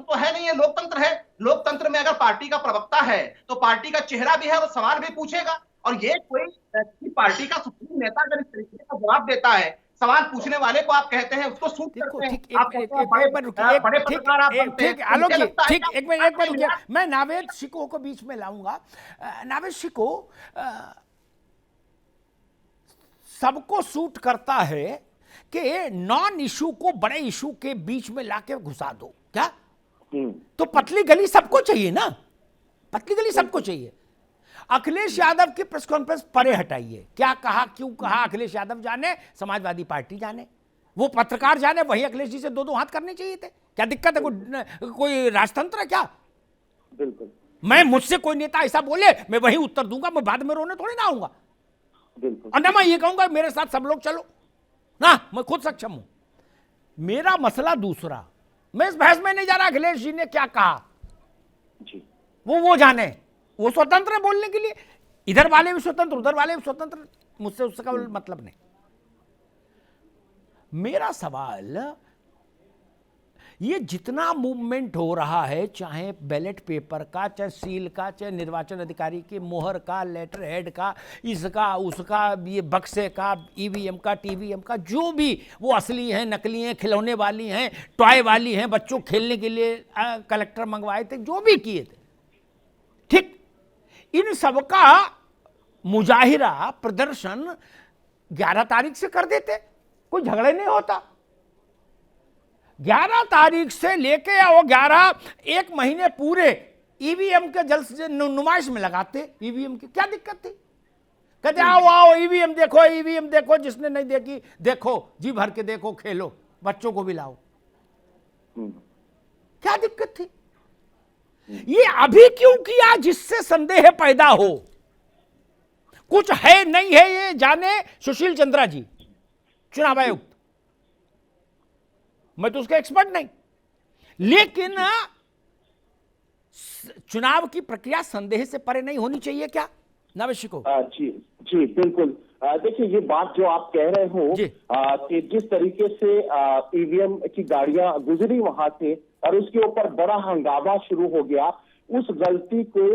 तो है नहीं, है लोकतंत्र है। लोकतंत्र में अगर पार्टी का प्रवक्ता है तो पार्टी का चेहरा भी है और सवाल भी पूछेगा। और ये कोई पार्टी का सुप्रीम नेता अगर इस तरीके का जवाब देता है, सवाल पूछने वाले को आप कहते हैं उसको सूट करते हैं। मैं नावेद शिको को बीच में लाऊंगा। नावेद शिको, सबको सूट करता है कि नॉन इशू को बड़े इशू के बीच में लाके घुसा दो क्या? तो पतली गली सबको चाहिए ना, पतली गली सबको चाहिए। अखिलेश यादव की प्रेस कॉन्फ्रेंस परे हटाइए, क्या कहा, क्यों कहा, अखिलेश यादव जाने, समाजवादी पार्टी जाने, वो पत्रकार जाने। वही अखिलेश जी से दो दो हाथ करने चाहिए थे। क्या दिक्कत है? कोई राजतंत्र है क्या? बिल्कुल। मैं, मुझसे कोई नेता ऐसा बोले मैं वही उत्तर दूंगा, मैं बाद में रोने थोड़ी ना आऊंगा। और ना मैं ये कहूंगा मेरे साथ सब लोग चलो ना, मैं खुद सक्षम हूं। मेरा मसला दूसरा, मैं इस बहस में नहीं जा रहा अखिलेश जी ने क्या कहा जी, वो जाने, वो स्वतंत्र है बोलने के लिए। इधर वाले भी स्वतंत्र, उधर वाले भी स्वतंत्र, मुझसे उसका मतलब नहीं। मेरा सवाल, ये जितना मूवमेंट हो रहा है, चाहे बैलेट पेपर का, चाहे सील का, चाहे निर्वाचन अधिकारी के मोहर का, लेटर हेड का, इसका उसका, ये बक्से का, ईवीएम का, टीवीएम का, जो भी वो असली हैं, नकली हैं, खिलौने वाली हैं, टॉय वाली हैं, बच्चों खेलने के लिए कलेक्टर मंगवाए थे, जो भी किए थे, ठीक, इन सबका मुजाहिरा प्रदर्शन 11 तारीख से कर देते, कोई झगड़े नहीं होता। 11 तारीख से लेके आओ 11 एक महीने पूरे ईवीएम के जल्द नुमाइश में लगाते। ईवीएम की क्या दिक्कत थी? कहते आओ आओ ईवीएम देखो, ईवीएम देखो, जिसने नहीं देखी देखो, जी भर के देखो, खेलो, बच्चों को भी लाओ। क्या दिक्कत थी? ये अभी क्यों किया? जिससे संदेह पैदा हो, कुछ है नहीं है ये जाने सुशील चंद्रा जी, चुनाव आयुक्त। मैं तो उसका एक्सपर्ट नहीं, लेकिन चुनाव की प्रक्रिया संदेह से परे नहीं होनी चाहिए क्या नावेद को? जी जी बिल्कुल। देखिए, ये बात जो आप कह रहे हो कि जिस तरीके से ईवीएम की गाड़ियां गुजरी वहां से और उसके ऊपर बड़ा हंगामा शुरू हो गया, उस गलती को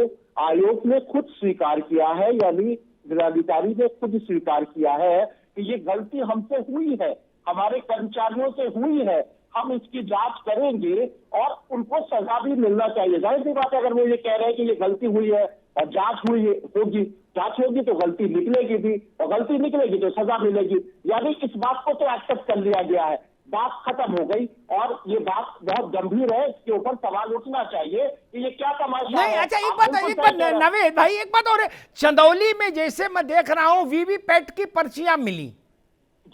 आयोग ने खुद स्वीकार किया है, यानी जिलाधिकारी ने खुद स्वीकार किया है कि ये गलती हमसे हुई है, हमारे कर्मचारियों से हुई है, हम इसकी जांच करेंगे और उनको सजा भी मिलना चाहिए। जाहिर सी बात है, अगर वो ये कह रहे हैं कि ये गलती हुई है और जांच होगी, जांच होगी तो गलती निकलेगी भी, और गलती निकलेगी तो सजा मिलेगी, यानी इस बात को तो एक्सेप्ट कर लिया गया है, बात खत्म हो गई। और ये बात बहुत गंभीर है, इसके ऊपर सवाल उठना चाहिए कि ये क्या तमाशा है। अच्छा, एक बात नवेद भाई, एक बात और, चंदौली में जैसे मैं देख रहा हूं वीवीपैट की पर्चियां मिली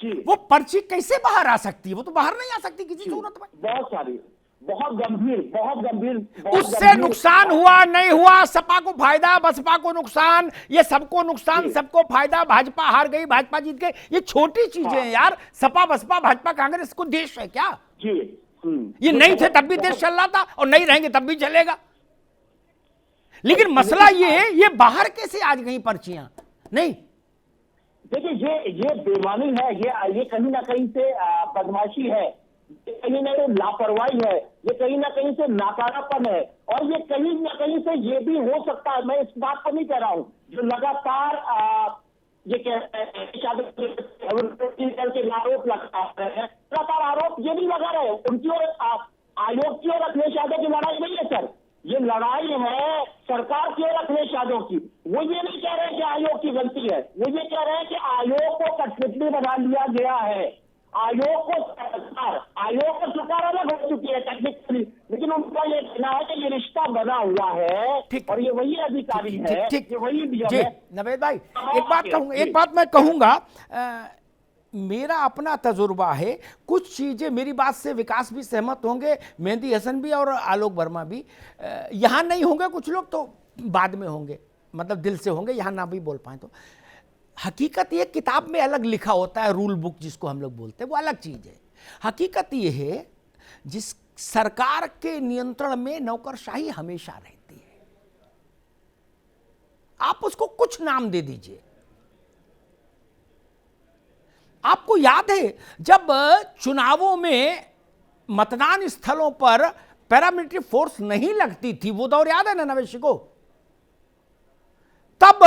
जी, वो पर्ची कैसे बाहर आ सकती है? वो तो बाहर नहीं आ सकती किसी सूरत में। बहुत सारी, बहुत गंभीर उससे नुकसान हुआ नहीं हुआ, सपा को फायदा, बसपा को नुकसान, ये सबको नुकसान, सबको फायदा, भाजपा हार गई, भाजपा जीत गई, ये छोटी चीजें हैं यार। सपा बसपा भाजपा कांग्रेस को देश है क्या? जी, ये नहीं थे तब भी देश चल रहा था और नहीं रहेंगे तब भी चलेगा। लेकिन मसला ये बाहर कैसे आज गई पर्चियां? नहीं, देखिए ये बेईमानी है, ये कहीं ना कहीं से बदमाशी है, ये कहीं ना कहीं लापरवाही है, ये कहीं ना कहीं से नाकारापन है, और ये कहीं ना कहीं से ये भी हो सकता है, मैं इस बात पर नहीं कह रहा हूं, जो लगातार ये कह रहे हैं आरोप लगा रहे हैं, लगातार आरोप ये नहीं लगा रहे, उनकी ओर आयोग की ओर अखिलेश यादव की लड़ाई नहीं है सर, ये लड़ाई है सरकार की ओर अखिलेश यादव की। वो ये नहीं कह रहे हैं कि आयोग की गलती है, वो ये कह रहे हैं कि आयोग को कठपुतली बना लिया गया है, आयोग को सरकार अलग हो चुकी है टेक्निकली, लेकिन उनका ये कहना है कि ये रिश्ता बना हुआ है और ये वही अधिकारी है, ये वही नियम है। नवेद भाई, एक बात मैं कहूंगा, मेरा अपना तजुर्बा है, कुछ चीज़ें मेरी बात से विकास भी सहमत होंगे, मेहंदी हसन भी और आलोक वर्मा भी, यहाँ नहीं होंगे कुछ लोग तो बाद में होंगे, मतलब दिल से होंगे, यहाँ ना भी बोल पाए तो। हकीकत ये किताब में अलग लिखा होता है, रूल बुक जिसको हम लोग बोलते हैं, वो अलग चीज़ है। हकीकत ये है जिस सरकार के नियंत्रण में नौकरशाही हमेशा रहती है, आप उसको कुछ नाम दे दीजिए। आपको याद है जब चुनावों में मतदान स्थलों पर पैरामिलिट्री फोर्स नहीं लगती थी, वो दौर याद है ना नवेश को? तब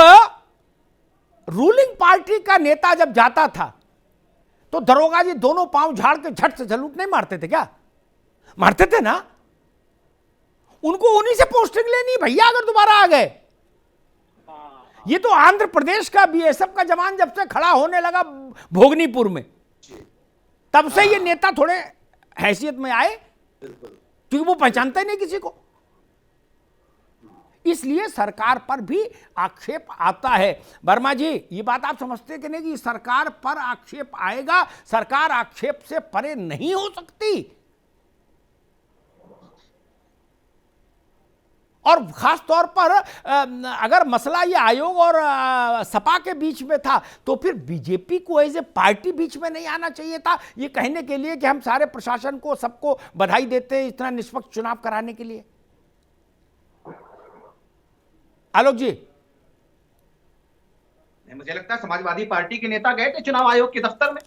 रूलिंग पार्टी का नेता जब जाता था तो दरोगा जी दोनों पांव झाड़ के झट से झलूट नहीं मारते थे क्या? मारते थे ना? उनको उन्हीं से पोस्टिंग लेनी भैया अगर दोबारा आ गए। ये तो आंध्र प्रदेश का बीएसएफ का जवान जब से खड़ा होने लगा भोगनीपुर में, तब से ये नेता थोड़े हैसियत में आए, क्योंकि वो पहचानते नहीं किसी को। इसलिए सरकार पर भी आक्षेप आता है। वर्मा जी, ये बात आप समझते कि नहीं कि सरकार पर आक्षेप आएगा? सरकार आक्षेप से परे नहीं हो सकती, और खास तौर पर अगर मसला ये आयोग और सपा के बीच में था तो फिर बीजेपी को एज ए पार्टी बीच में नहीं आना चाहिए था, ये कहने के लिए कि हम सारे प्रशासन को सबको बधाई देते हैं इतना निष्पक्ष चुनाव कराने के लिए। आलोक जी, मुझे लगता है समाजवादी पार्टी के नेता गए थे चुनाव आयोग के दफ्तर में,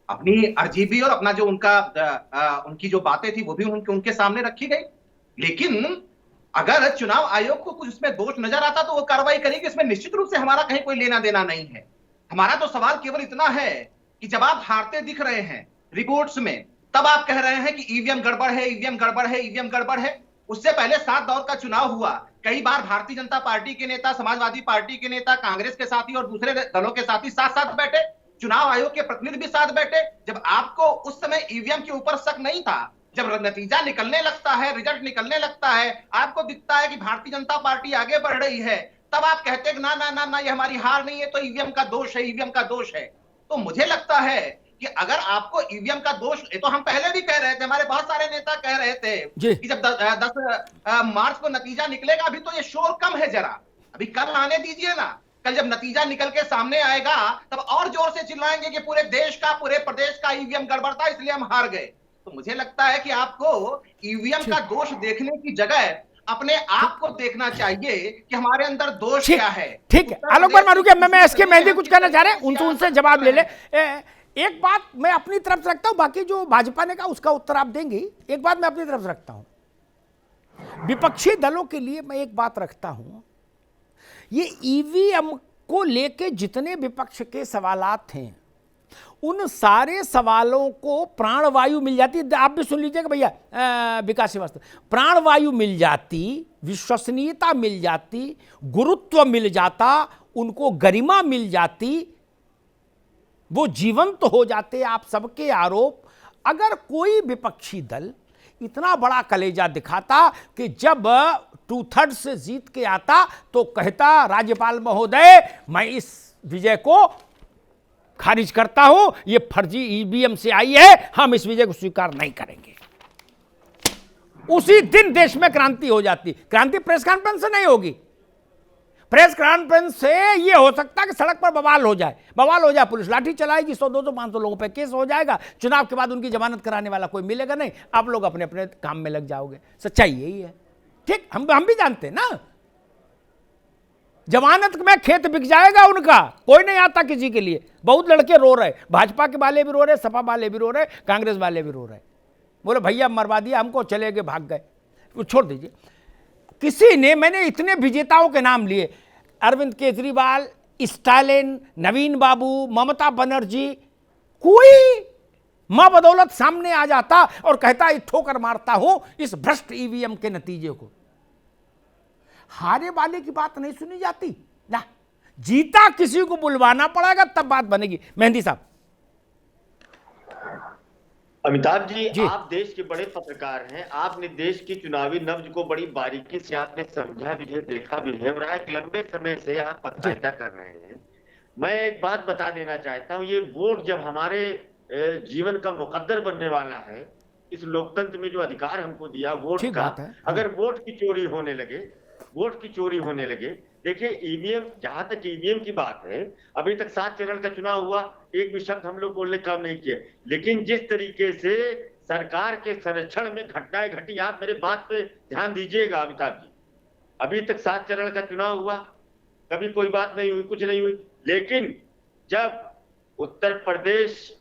अपनी अर्जी भी और अपना जो उनकी जो बातें थी वो भी उनके सामने रखी गई। लेकिन अगर चुनाव आयोग को कुछ इसमें दोष नजर आता तो वो कार्रवाई करेगी, इसमें निश्चित रूप से हमारा कहीं कोई लेना देना नहीं है। हमारा तो सवाल केवल इतना है कि जब आप हारते दिख रहे हैं रिपोर्ट्स में, तब आप कह रहे हैं कि ईवीएम गड़बड़ है, ईवीएम गड़बड़ है, ईवीएम गड़बड़ है। उससे पहले 7 दौर का चुनाव हुआ, कई बार भारतीय जनता पार्टी के नेता, समाजवादी पार्टी के नेता, कांग्रेस के साथी और दूसरे दलों के साथी साथ साथ बैठे, चुनाव आयोग के प्रतिनिधि भी साथ बैठे। जब आपको उस समय ईवीएम के ऊपर शक नहीं था, जब नतीजा निकलने लगता है, रिजल्ट निकलने लगता है, आपको दिखता है कि भारतीय जनता पार्टी आगे बढ़ रही है, तब आप कहते हैं कि ना ना ना ना ये हमारी हार नहीं है, तो ईवीएम का दोष है, ईवीएम का दोष है। तो मुझे लगता है कि अगर आपको ईवीएम का दोष, ये तो हम पहले भी कह रहे थे, हमारे बहुत सारे नेता कह रहे थे कि जब 10 मार्च को नतीजा निकलेगा, अभी तो ये शोर कम है, जरा अभी कल आने दीजिए ना, कल जब नतीजा निकल के सामने आएगा तब और जोर से चिल्लाएंगे कि पूरे देश का, पूरे प्रदेश का ईवीएम गड़बड़ था इसलिए हम हार गए। तो मुझे लगता है कि आपको ईवीएम का दोष देखने की जगह अपने आप को देखना चाहिए कि हमारे अंदर दोष क्या है। ठीक है, आलोक वर्मा रुकिए, मैं इसके मेहंदी कुछ कहना चाह रहे हैं, उनसे जवाब ले ले। एक बात मैं अपनी तरफ से रखता हूं, बाकी जो भाजपा ने कहा उसका उत्तर आप देंगे। एक बात मैं अपनी तरफ से रखता हूं, विपक्षी दलों के लिए मैं एक बात रखता हूं, ये ईवीएम को लेके जितने विपक्ष के सवालात हैं उन सारे सवालों को प्राणवायु मिल जाती। आप भी सुन लीजिएगा भैया, विकास श्रीवास्तव, प्राणवायु मिल जाती, विश्वसनीयता मिल जाती, गुरुत्व मिल जाता, उनको गरिमा मिल जाती, वो जीवंत हो जाते। आप सबके आरोप, अगर कोई विपक्षी दल इतना बड़ा कलेजा दिखाता कि जब 2/3 से जीत के आता तो कहता राज्यपाल महोदय मैं इस विजय को खारिज करता हूं, ये फर्जी ईवीएम से आई है, हम इस विजय को स्वीकार नहीं करेंगे, उसी दिन देश में क्रांति हो जाती। क्रांति प्रेस कॉन्फ्रेंस से नहीं होगी, प्रेस कॉन्फ्रेंस से ये हो सकता है कि सड़क पर बवाल हो जाए, पुलिस लाठी चलाएगी, 100, 200, 500 लोगों पे केस हो जाएगा, चुनाव के बाद उनकी जमानत कराने वाला कोई मिलेगा नहीं, आप लोग अपने अपने काम में लग जाओगे। सच्चाई यही है। ठीक, हम भी जानते हैं ना, जमानत में खेत बिक जाएगा उनका, कोई नहीं आता किसी के लिए। बहुत लड़के रो रहे, भाजपा के वाले भी रो रहे, सपा वाले भी रो रहे, कांग्रेस वाले भी रो रहे, बोले भैया मरवा दिया हमको, चले गए, भाग गए। वो छोड़ दीजिए। किसी ने, मैंने इतने विजेताओं के नाम लिए, अरविंद केजरीवाल, स्टालिन, नवीन बाबू, ममता बनर्जी, कोई मां बदौलत सामने आ जाता और कहता ठोकर मारता हूं इस भ्रष्ट ईवीएम के नतीजे को। हारे वाले की बात नहीं सुनी जाती ना, जीता किसी को बुलवाना पड़ेगा तब बात बनेगी। मेहंदी साहब। अमिताभ जी, आप देश के बड़े पत्रकार हैं, आपने देश की चुनावी नब्ज को बड़ी बारीकी से आपने समझा भी है, देखा भी है, और एक लंबे समय से आप पत्रकारिता कर रहे हैं। मैं एक बात बता देना चाहता हूँ, ये वोट जब हमारे जीवन का मुकद्दर बनने वाला है, इस लोकतंत्र में जो अधिकार हमको दिया वोट का, अगर वोट की चोरी होने लगे, वोट की चोरी होने लगे, देखिए ईवीएम, जहां तक ईवीएम की बात है, अभी तक 7 चरण का चुनाव हुआ, एक भी शब्द हम लोग बोलने काम नहीं किए, लेकिन जिस तरीके से सरकार के संरक्षण में घटनाएं घटी, आप मेरे बात पे ध्यान दीजिएगा अमिताभ जी, अभी तक 7 चरण का चुनाव हुआ, कभी कोई बात नहीं हुई, कुछ नहीं हुई, लेकिन जब उत्तर प्रदेश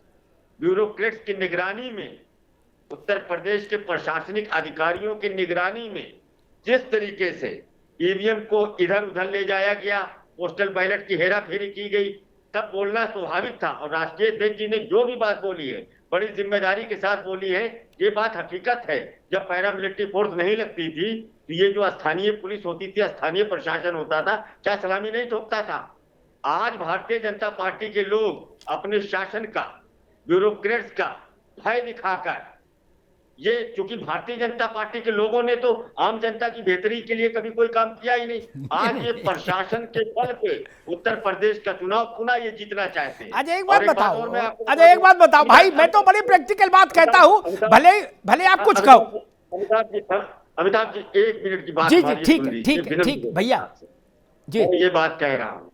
ब्यूरोक्रेट्स की निगरानी में, उत्तर प्रदेश के प्रशासनिक अधिकारियों की निगरानी में जिस तरीके से ईवीएम को इधर उधर ले जाया गया, पोस्टल बैलेट की हेराफेरी की गई, तब बोलना स्वाभाविक था। और राष्ट्रीय अध्यक्ष जी ने जो भी बात बोली है बड़ी जिम्मेदारी के साथ बोली है, ये बात हकीकत है। जब पैरामिलिट्री फोर्स नहीं लगती थी तो ये जो स्थानीय पुलिस होती थी, स्थानीय प्रशासन होता था, क्या सलामी नहीं ठोकता था? आज भारतीय जनता पार्टी के लोग अपने शासन का, ब्यूरोक्रेट्स का भय दिखाकर, ये चूंकि भारतीय जनता पार्टी के लोगों ने तो आम जनता की बेहतरी के लिए कभी कोई काम किया ही नहीं, आज ये प्रशासन के बल पे उत्तर प्रदेश का चुनाव पुनः ये जीतना चाहते हैं। अच्छा एक बात बताओ, अच्छा एक बात बताओ भाई, मैं तो बड़ी प्रैक्टिकल बात कहता हूँ, भले भले आप कुछ कहो। अमिताभ जी 1 मिनट की बात, जी जी ठीक भैया जी, ये बात कह रहा हूँ,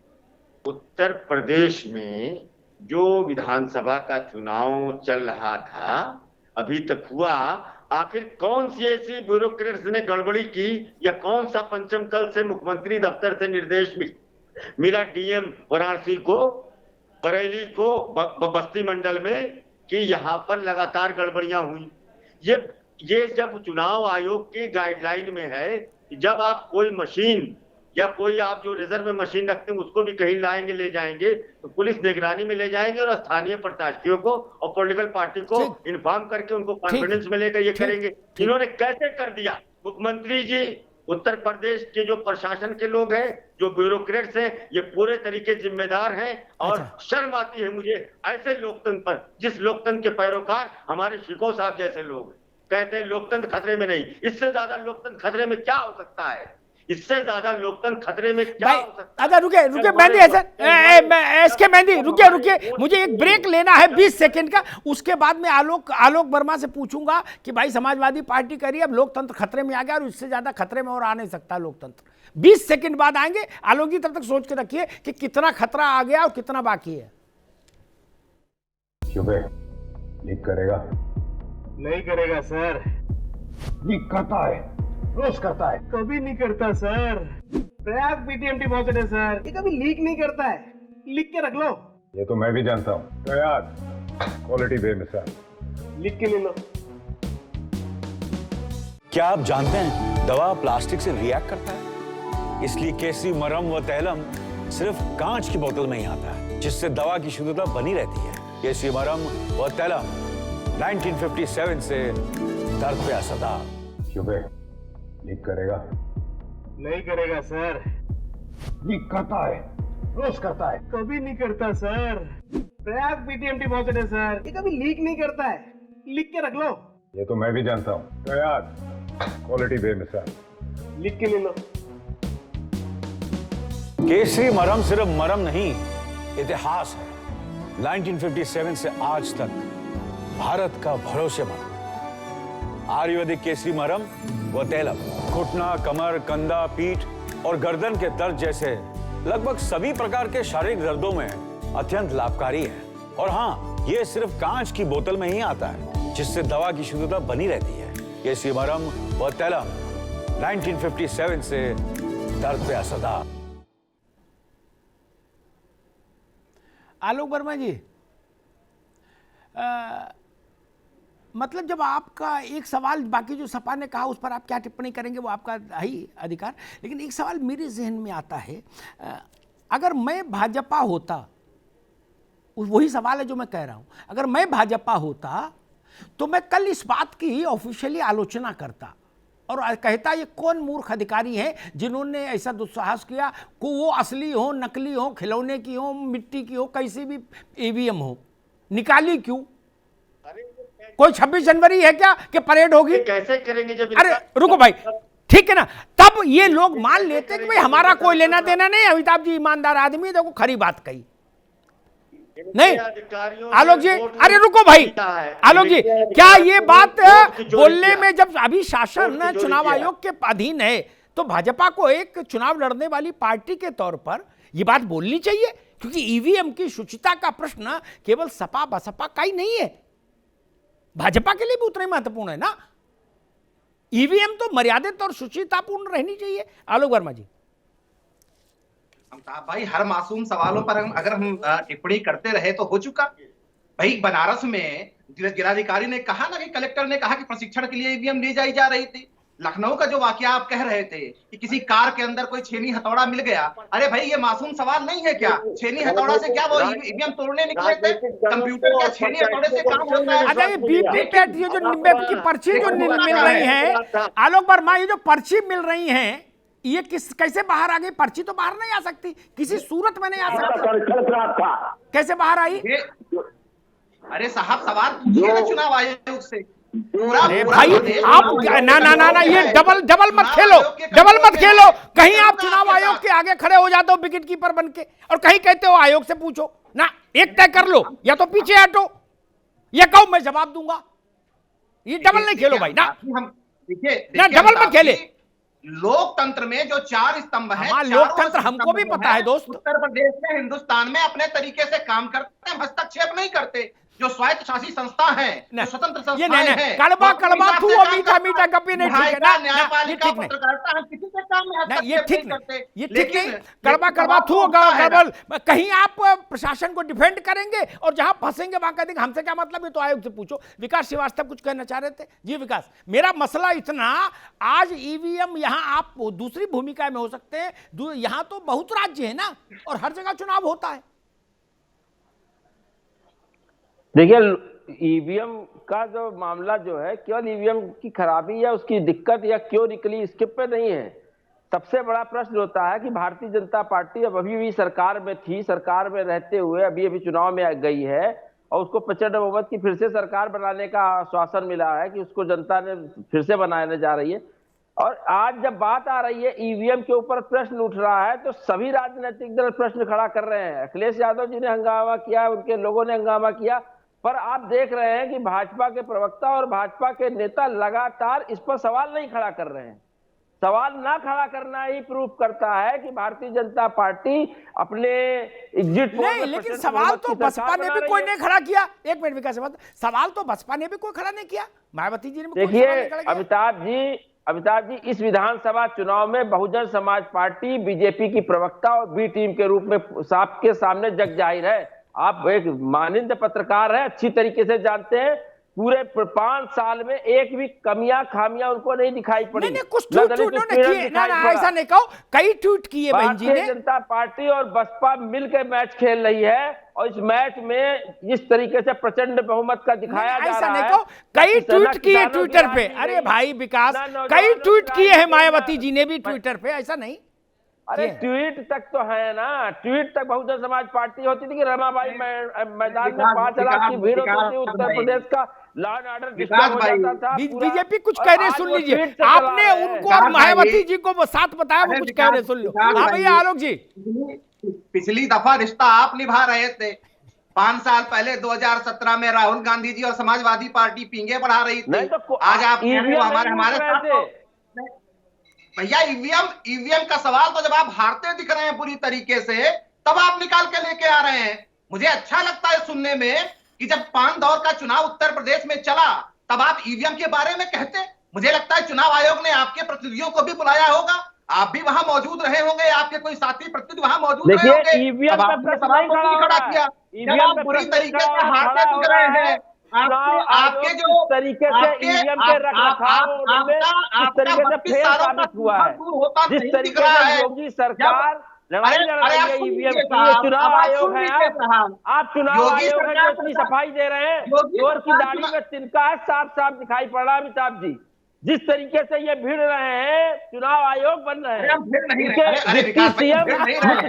उत्तर प्रदेश में जो विधानसभा का चुनाव चल रहा था, अभी तक हुआ, आखिर कौन सी ऐसी ब्यूरोक्रेट्स ने गड़बड़ी की, या कौन सा पंचम तल से मुख्यमंत्री दफ्तर से निर्देश मिला डीएम वाराणसी को, बरेली को, बस्ती मंडल में, कि यहाँ पर लगातार गड़बड़ियां हुई। ये जब चुनाव आयोग की गाइडलाइन में है, जब आप कोई मशीन या कोई आप जो रिजर्व में मशीन रखते हैं उसको भी कहीं लाएंगे, ले जाएंगे, तो पुलिस निगरानी में ले जाएंगे और स्थानीय प्रत्याशियों को और पॉलिटिकल पार्टी को इन्फॉर्म करके उनको कॉन्फिडेंस में लेकर ये करेंगे। इन्होंने कैसे कर दिया? मुख्यमंत्री जी, उत्तर प्रदेश के जो प्रशासन के लोग हैं, जो ब्यूरोक्रेट्स हैं, ये पूरे तरीके जिम्मेदार हैं, और शर्म आती है मुझे ऐसे लोकतंत्र पर, जिस लोकतंत्र के पैरोकार हमारे शिको साहब जैसे लोग कहते हैं लोकतंत्र खतरे में नहीं। इससे ज्यादा लोकतंत्र खतरे में क्या हो सकता है? इससे ज्यादा लोकतंत्र खतरे में क्या हो सकता है? अच्छा रुके मेहंदी, ऐसे मेहंदी रुके, मुझे एक ब्रेक लेना है 20 सेकंड का, उसके बाद में आलोक वर्मा से पूछूंगा कि भाई समाजवादी पार्टी कह रही है अब लोकतंत्र खतरे में आ गया और इससे ज्यादा खतरे में और आ नहीं सकता लोकतंत्र। 20 सेकंड बाद आएंगे। आलोक जी तब तक सोच के रखिए कि कितना खतरा आ गया और कितना बाकी है। लीक करेगा? नहीं करेगा सर। लीक करता है, रोज करता है। कभी नहीं करता सर। प्रयाग पीटीएमटी पहुंचे थे सर, ये कभी लीक नहीं करता है, लिख के रख लो। ये तो मैं भी जानता हूँ। प्रयाग क्वालिटी बेमिसाल, लिख के ले लो। क्या आप जानते हैं दवा प्लास्टिक से रिएक्ट करता है, इसलिए केसरी मरहम व तैलम सिर्फ कांच की बोतल में ही आता है, जिससे दवा की शुद्धता बनी रहती है। केसरी मरहम व तैलम 1957 से दर्द पे असरदार। क्यों बे, लीक करेगा? नहीं करेगा सर। लीक करता है, रोज करता है। कभी नहीं करता सर। प्रयाग पीटीएमटी पहुंचे थे सर, ये कभी लीक नहीं करता है, लिख के रख लो। ये तो मैं भी जानता हूँ। प्रयाग क्वालिटी बेमिसाल, लिख के ले लो। केसरी मरहम सिर्फ मरहम नहीं, इतिहास है। 1957 से आज तक भारत का भरोसेमंद आयुर्वेदिक केसरी मरहम व तैलम घुटना, कमर, कंधा, पीठ और गर्दन के दर्द जैसे लगभग सभी प्रकार के शारीरिक दर्दों में अत्यंत लाभकारी है। और हाँ, ये सिर्फ कांच की बोतल में ही आता है, जिससे दवा की शुद्धता बनी रहती है। केसरी मरहम व तैलम 1957 से दर्द पे असरदार। आलोक वर्मा जी, मतलब जब आपका एक सवाल, बाकी जो सपा ने कहा उस पर आप क्या टिप्पणी करेंगे वो आपका ही अधिकार, लेकिन एक सवाल मेरे जहन में आता है, अगर मैं भाजपा होता, वही सवाल है जो मैं कह रहा हूं, अगर मैं भाजपा होता तो मैं कल इस बात की ऑफिशियली आलोचना करता और कहता ये कौन मूर्ख अधिकारी हैं जिन्होंने ऐसा दुस्साहस किया, को वो असली हो, नकली हो, खिलौने की हो, मिट्टी की हो, कैसी भी ईवीएम हो, निकाली क्यों? कोई 26 जनवरी है क्या कि परेड होगी? कैसे करेंगे जब? अरे रुको भाई, ठीक है ना, तब ये लोग मान लेते कि भाई हमारा कोई लेना देना नहीं, अमिताभ जी ईमानदार आदमी, देखो खरी बात कही नहीं। आलोक जी, अरे रुको भाई, आलोक जी, क्या ये बात बोलने में, जब अभी शासन चुनाव आयोग के अधीन है तो भाजपा को एक चुनाव लड़ने वाली पार्टी के तौर पर ये बात बोलनी चाहिए, क्योंकि ईवीएम की शुचिता का प्रश्न केवल सपा बसपा का ही नहीं है, भाजपा के लिए भी उतना ही महत्वपूर्ण है ना। ईवीएम तो मर्यादित और शुचितापूर्ण रहनी चाहिए। आलोक वर्मा जी। अमिताभ भाई, हर मासूम सवालों पर अगर हम टिप्पणी करते रहे तो हो चुका। भाई बनारस में जिलाधिकारी ने कहा ना कि कलेक्टर ने कहा कि प्रशिक्षण के लिए ईवीएम ले जाई जा रही थी। लखनऊ का जो वाकया आप कह रहे थे कि किसी कार के अंदर कोई छेनी हथौड़ा मिल गया, अरे भाई ये मासूम सवाल नहीं है क्या? छेनी हथौड़ा से क्या वो ईवीएम तोड़ने निकले थे? कंप्यूटर क्या छेनी हथौड़े से काम होता है? अच्छा, ये वीवीपैट, ये जो की पर्ची जो मिल रही है, आलोक वर्मा, ये जो पर्ची मिल रही है, ये कैसे बाहर आ गई? पर्ची तो बाहर नहीं आ सकती, किसी सूरत में नहीं आ सकती, कैसे बाहर आई? अरे साहब, सवाल पूछिए ना चुनाव आयोग से। भाई आप ना ना ना ना, ये डबल मत खेलो, डबल मत खेलो। कहीं आप चुनाव आयोग के आगे खड़े हो जाते हो विकेट कीपर बन के, और कहीं कहते हो आयोग से पूछो ना। एक तय कर लो, या तो पीछे हटो या कहो मैं जवाब दूंगा। ये डबल नहीं खेलो भाई ना, ना डबल मत खेले। लोकतंत्र में जो 4 स्तंभ हैं, लोकतंत्र हमको भी पता है दोस्त। उत्तर प्रदेश में, हिंदुस्तान में अपने तरीके से काम करते हैं, हस्तक्षेप नहीं करते। जो स्वायत्त शासी संस्था है, जो स्वतंत्र संस्थाएं हैं, कड़वा कड़वा थू और मीठा मीठा गप्पी नहीं, ठीक है ना, न्यायपालिका, पत्रकारिता, हम किसी के काम में हस्तक्षेप नहीं करते। ये ठीक नहीं, कड़वा कड़वा थू गड़बड़। कहीं आप प्रशासन को डिफेंड करेंगे और जहां फंसेंगे वहां कह देंगे हमसे क्या मतलब है, तो आयोग से पूछो। विकास श्रीवास्तव कुछ कहना चाह रहे थे? जी विकास, मेरा मसला इतना, आज ईवीएम यहाँ आप दूसरी भूमिका में हो सकते हैं, यहाँ तो बहुत राज्य है ना और हर जगह चुनाव होता है। देखिए, ईवीएम का जो मामला जो है, केवल ईवीएम की खराबी या उसकी दिक्कत या क्यों निकली इसके पे नहीं है। सबसे बड़ा प्रश्न होता है कि भारतीय जनता पार्टी अब अभी भी सरकार में थी, सरकार में रहते हुए अभी अभी चुनाव में आ गई है और उसको प्रचंड बहुमत की फिर से सरकार बनाने का आश्वासन मिला है कि उसको जनता ने फिर से बनाने जा रही है। और आज जब बात आ रही है ईवीएम के ऊपर प्रश्न उठ रहा है तो सभी राजनीतिक दल प्रश्न खड़ा कर रहे हैं। अखिलेश यादव जी ने हंगामा किया, उनके लोगों ने हंगामा किया, पर आप देख रहे हैं कि भाजपा के प्रवक्ता और भाजपा के नेता लगातार इस पर सवाल नहीं खड़ा कर रहे हैं। सवाल ना खड़ा करना ही प्रूफ करता है कि भारतीय जनता पार्टी अपने एग्जिट पोल नहीं, लेकिन सवाल तो बसपा ने भी कोई नहीं खड़ा किया। एक मिनट विकास, सवाल तो बसपा ने भी कोई खड़ा नहीं किया, मायावती जी ने। देखिए अमिताभ जी, इस विधानसभा चुनाव में बहुजन समाज पार्टी बीजेपी की प्रवक्ता और बी टीम के रूप में सबके सामने जग जाहिर है। आप एक माननीय पत्रकार हैं, अच्छी तरीके से जानते हैं, पूरे 5 साल में एक भी कमियां खामियां उनको नहीं दिखाई पड़ी। नहीं, कुछ ट्वीट किए ना, ऐसा नहीं कहो, कई ट्वीट किए बहन जी ने। भारतीय जनता पार्टी और बसपा मिलकर मैच खेल रही है और इस मैच में जिस तरीके से प्रचंड बहुमत का दिखाया जा रहा है, कई ट्वीट किए ट्विटर पे। अरे भाई विकास, कई ट्वीट किए हैं मायावती जी ने भी ट्विटर पे, ऐसा नहीं। अरे ट्वीट तक तो है ना, ट्वीट तक बहुजन समाज पार्टी होती थी कि रमाबाई मैदान में 5 लाख की भीड़ होती थी, उत्तर प्रदेश का लॉ एंड ऑर्डर डिस्टर्ब हो जाता था। बीजेपी कुछ कह रहे, सुन लीजिए, आपने उनको और मायावती जी को वो साथ बताया, वो कुछ कह रहे, सुन लो। हाँ भैया आलोक जी, पिछली दफा रिश्ता आप निभा रहे थे। 5 साल पहले 2017 में राहुल गांधी जी और समाजवादी पार्टी पींगे बढ़ा रही थी। आज आप हमारे साथ भैया ईवीएम का सवाल तो जब आप हारते दिख रहे हैं पूरी तरीके से, तब आप निकाल के लेके आ रहे हैं। मुझे अच्छा लगता है सुनने में कि जब 5 दौर का चुनाव उत्तर प्रदेश में चला तब आप ईवीएम के बारे में कहते। मुझे लगता है चुनाव आयोग ने आपके प्रतिनिधियों को भी बुलाया होगा, आप भी वहां मौजूद रहे होंगे, आपके कोई साथी प्रतिनिधि वहां मौजूद रहे होंगे। ईवीएम का प्रश्न नहीं खड़ा किया। जब आप बुरी तरीके से हारते दिख रहे हैं, आपके जो तरीके से ईवीएम के रखरखाव जिस तरीके से फेल साबित हुआ है, जिस तरीके से योगी सरकार लड़ाई लड़ रही है ईवीएम की, ये चुनाव आयोग है। आप चुनाव आयोग है जो इतनी सफाई दे रहे हैं, चोर की दाढ़ी में तिनका है, साफ साफ दिखाई पड़ रहा है। अमिताभ जी, जिस तरीके से ये भिड़ रहे हैं, चुनाव आयोग बन रहे हैं, सीएम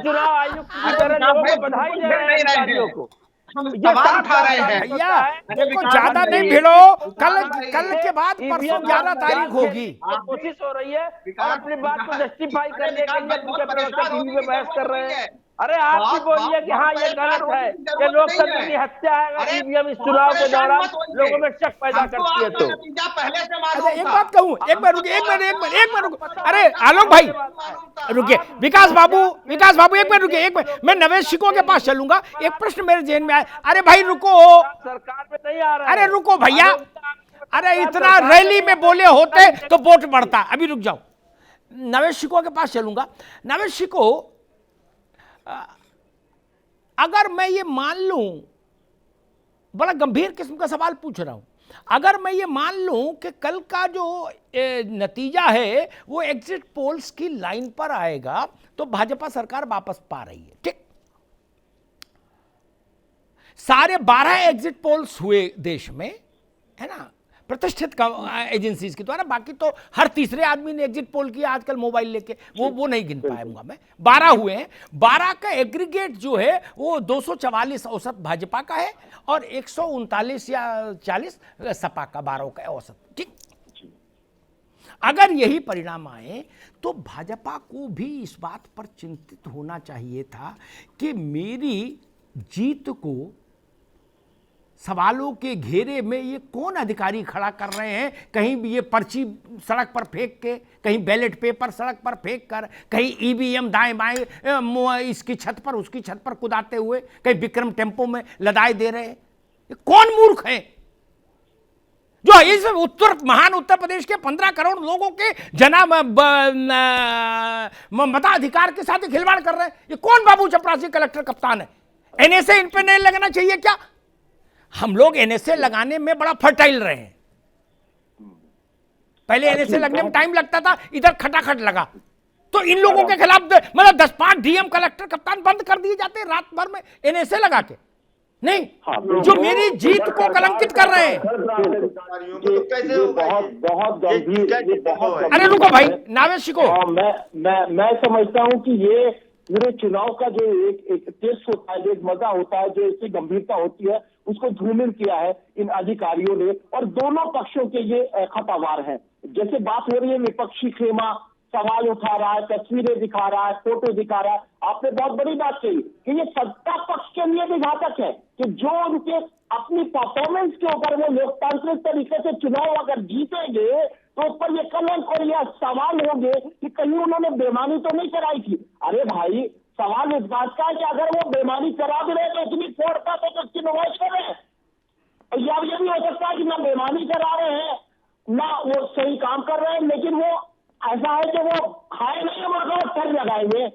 चुनाव आयोग की तरह लोगों को बधाई दे रहे हैं अधिकारियों को। सवाल उठा रहे हैं भैया, देखो ज्यादा नहीं भिड़ो, कल के बाद परसों 11 तारीख होगी। कोशिश हो रही है और अपनी बात को जस्टिफाई करने के लिए उनके प्रवक्ता टीवी में बहस कर रहे हैं। अरे आप भी बोलिए कि हाँ ये गलत है, ये लोकतंत्र की हत्या है। अगर ईवीएम इस चुनाव के दौरान लोगों में शक पैदा करती है तो एक बात कहूँ, एक मिनट, अरे आलोक भाई रुकिए, विकास बाबू एक मिनट रुकिए, एक मिनट, मैं नवेश शिको के पास चलूंगा। एक प्रश्न मेरे जहन में आया, अरे भाई रुको, सरकार में नहीं आ रहा है। अरे रुको भैया, अरे इतना रैली में बोले होते तो वोट बढ़ता। अभी रुक जाओ, नवेश शिको के पास चलूंगा। नवेश शिको, अगर मैं ये मान लूं, बड़ा गंभीर किस्म का सवाल पूछ रहा हूं, अगर मैं ये मान लूं कि कल का जो नतीजा है वो एग्जिट पोल्स की लाइन पर आएगा तो भाजपा सरकार वापस पा रही है, ठीक। सारे 12 एग्जिट पोल्स हुए देश में, है ना, प्रतिष्ठित एजेंसीज के द्वारा। बाकी तो हर तीसरे आदमी ने एग्जिट पोल किया आजकल मोबाइल लेके, वो नहीं गिन पाऊंगा मैं। 12 हुए हैं, 12 का एग्रीगेट जो है वो 244 औसत भाजपा का है और 139 या 40 सपा का, 12 का औसत, ठीक। अगर यही परिणाम आए तो भाजपा को भी इस बात पर चिंतित होना चाहिए था कि मेरी जीत को सवालों के घेरे में ये कौन अधिकारी खड़ा कर रहे हैं। कहीं भी ये पर्ची सड़क पर फेंक के, कहीं बैलेट पेपर सड़क पर फेंक कर, कहीं ईवीएम दाएं बाएं इसकी छत पर उसकी छत पर कुदाते हुए, कहीं विक्रम टेम्पो में लदाए दे रहे हैं। ये कौन मूर्ख है जो इस महान उत्तर प्रदेश के 15 करोड़ लोगों के मताधिकार के साथ खिलवाड़ कर रहे हैं? ये कौन बाबू चपरासी कलेक्टर कप्तान है? एनएसए इन पे नहीं लगना चाहिए क्या? हम लोग एनएसए लगाने में बड़ा फर्टाइल रहे हैं। पहले एनएसए लगने में टाइम लगता था, इधर खटाखट लगा तो इन लोगों के खिलाफ मतलब 10-5 डीएम कलेक्टर कप्तान बंद कर दिए जाते रात भर में एनएसए लगा के। नहीं, जो मेरी जीत को कलंकित कर रहे हैं। बहुत गंभीर। अरे रुको भाई, नावेश को मैं समझता हूं कि ये पूरे चुनाव का जो एक टेस्ट होता है, जो एक मजा होता है, जो इसकी गंभीरता होती है, उसको धूमिल किया है इन अधिकारियों ने। और दोनों पक्षों के ये खतावार हैं। जैसे बात हो रही है विपक्षी खेमा सवाल उठा रहा है, तस्वीरें दिखा रहा है, फोटो दिखा रहा है। आपने बहुत बड़ी बात कही कि ये सत्ता पक्ष के लिए भी घातक है कि जो उनके अपनी परफॉर्मेंस के ऊपर वो लोकतांत्रिक तरीके से चुनाव अगर जीतेंगे तो उस पर ये कलंक और यह सवाल होंगे कि कहीं उन्होंने बेईमानी तो नहीं कराई थी। अरे भाई, सवाल इस बात का है कि अगर वो बेईमानी करा भी रहे तो इतनी फोड़ता तो उसकी नुमाइश करें। या ये भी हो सकता है कि ना बेईमानी करा रहे हैं ना वो सही काम कर रहे हैं, लेकिन वो ऐसा है कि वो खाए नहीं मुर्गा, कर लगाएंगे।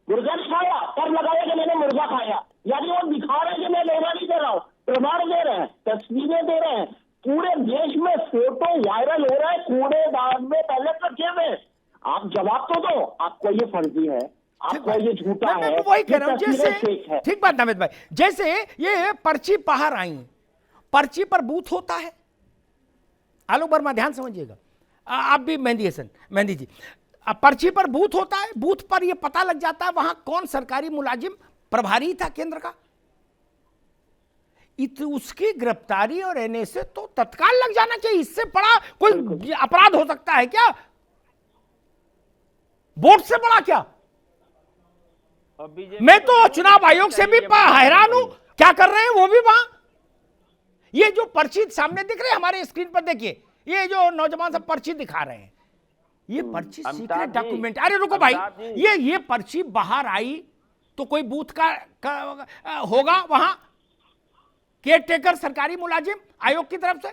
मुर्गा नहीं खाया, कर लगाया कि मैंने मुर्गा खाया। यानी वो दिखा रहे हैं कि मैं बेईमानी कर रहा हूँ, प्रमाण दे रहे हैं, तस्वीरें दे रहे हैं। पूरे देश में फोटो वायरल हो रहा है कूड़ेदान में पहले रखे हुए। आप जवाब तो दो, आपको ये फर्जी है, आपको ये झूठा है। मैं वही कह रहा हूं, जैसे ठीक बात नमित भाई, जैसे ये पर्ची बाहर आई, पर्ची पर बूथ होता है। आलोक वर्मा ध्यान समझिएगा, आप भी मेहंदी जी, पर्ची पर बूथ होता है। बूथ पर यह पता लग जाता है वहां कौन सरकारी मुलाजिम प्रभारी था केंद्र का। उसकी गिरफ्तारी और एनएसए तो तत्काल लग जाना चाहिए। इससे बड़ा कोई अपराध हो सकता है क्या? वोट से बड़ा क्या? मैं तो चुनाव आयोग से भी हैरान हूं, क्या कर रहे हैं वो भी वहां। ये जो पर्ची सामने दिख रहे हैं हमारे स्क्रीन पर, देखिए ये जो नौजवान सब पर्ची दिखा रहे हैं, ये पर्ची सीक्रेट डॉक्यूमेंट। अरे रुको भाई, ये पर्ची बाहर आई तो कोई बूथ का होगा वहां, केयर टेकर सरकारी मुलाजिम आयोग की तरफ से,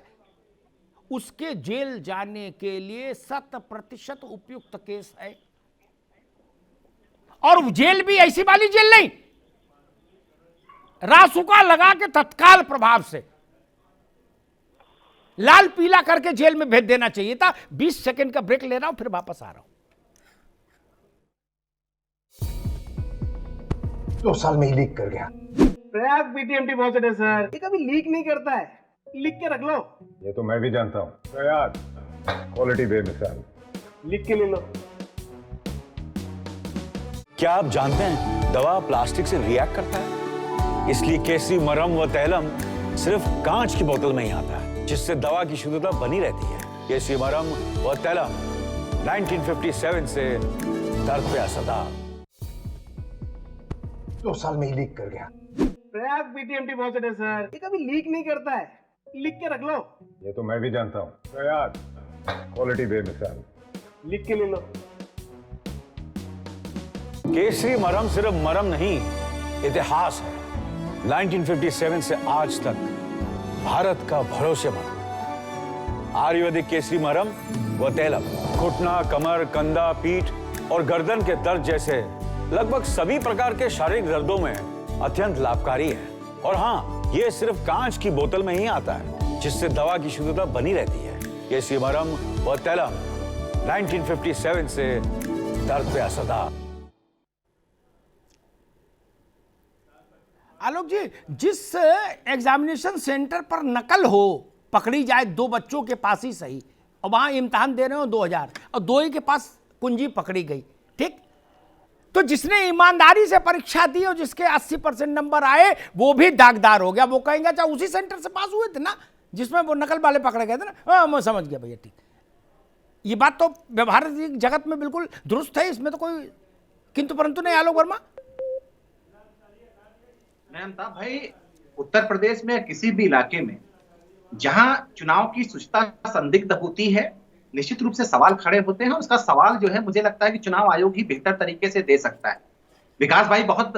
उसके जेल जाने के लिए 100% उपयुक्त केस है। और जेल भी ऐसी वाली जेल नहीं, रासुका लगा के तत्काल प्रभाव से लाल पीला करके जेल में भेज देना चाहिए था। 20 सेकंड का ब्रेक ले रहा हूं, फिर वापस आ रहा हूं। 2 साल में ही लीक कर गया। प्रयाग पीटीएमटी पहुंचे थे सर, ये कभी लीक नहीं करता है, लिख के रख लो। ये तो मैं भी जानता हूँ। प्रयाग क्वालिटी बेमिसाल, लिख के ले लो। क्या आप जानते हैं दवा प्लास्टिक से रिएक्ट करता है, इसलिए केसरी मरहम व तैलम सिर्फ कांच की बोतल में ही आता है, जिससे दवा की शुद्धता बनी रहती है। केसरी मरहम व तैलम 1957 से दर्द पे असरदार। 2 साल में ही लीक कर गया। प्रयाग पीटीएमटी पहुंचे थे सर, ये कभी लीक नहीं करता है, लिख के रख लो। ये तो मैं भी जानता हूँ। प्रयाग क्वालिटी बेमिसाल, लिख के ले लो। केसरी मरहम सिर्फ मरहम नहीं, इतिहास है। 1957 से आज तक भारत का भरोसेमंद आयुर्वेदिक केसरी मरहम व तैलम घुटना, कमर, कंधा, पीठ और गर्दन के दर्द जैसे लगभग सभी प्रकार के शारीरिक दर्दों में अत्यंत लाभकारी है। और हाँ, ये सिर्फ कांच की बोतल में ही आता है, जिससे दवा की शुद्धता बनी रहती है। केसरी मरहम व तैलम 1957 से दर्द पे असरदार। आलोक जी, जिस एग्जामिनेशन सेंटर पर नकल हो पकड़ी जाए 2 बच्चों के पास ही सही, और वहां इम्तिहान दे रहे हो 2000 और 2 ही के पास कुंजी पकड़ी गई, ठीक, तो जिसने ईमानदारी से परीक्षा दी और जिसके 80% नंबर आए वो भी दागदार हो गया। वो कहेंगे अच्छा उसी सेंटर से पास हुए थे ना जिसमें वो नकल वाले पकड़े गए थे ना। हाँ, मैं समझ गया भैया, ठीक। ये बात तो व्यवहारिक जगत में बिल्कुल दुरुस्त है, इसमें तो कोई किंतु परंतु नहीं। आलोक वर्मा, अमिताभ भाई, उत्तर प्रदेश में किसी भी इलाके में जहां चुनाव की शुचिता संदिग्ध होती है, निश्चित रूप से सवाल खड़े होते हैं। उसका सवाल जो है मुझे लगता है कि चुनाव आयोग ही बेहतर तरीके से दे सकता है। विकास भाई बहुत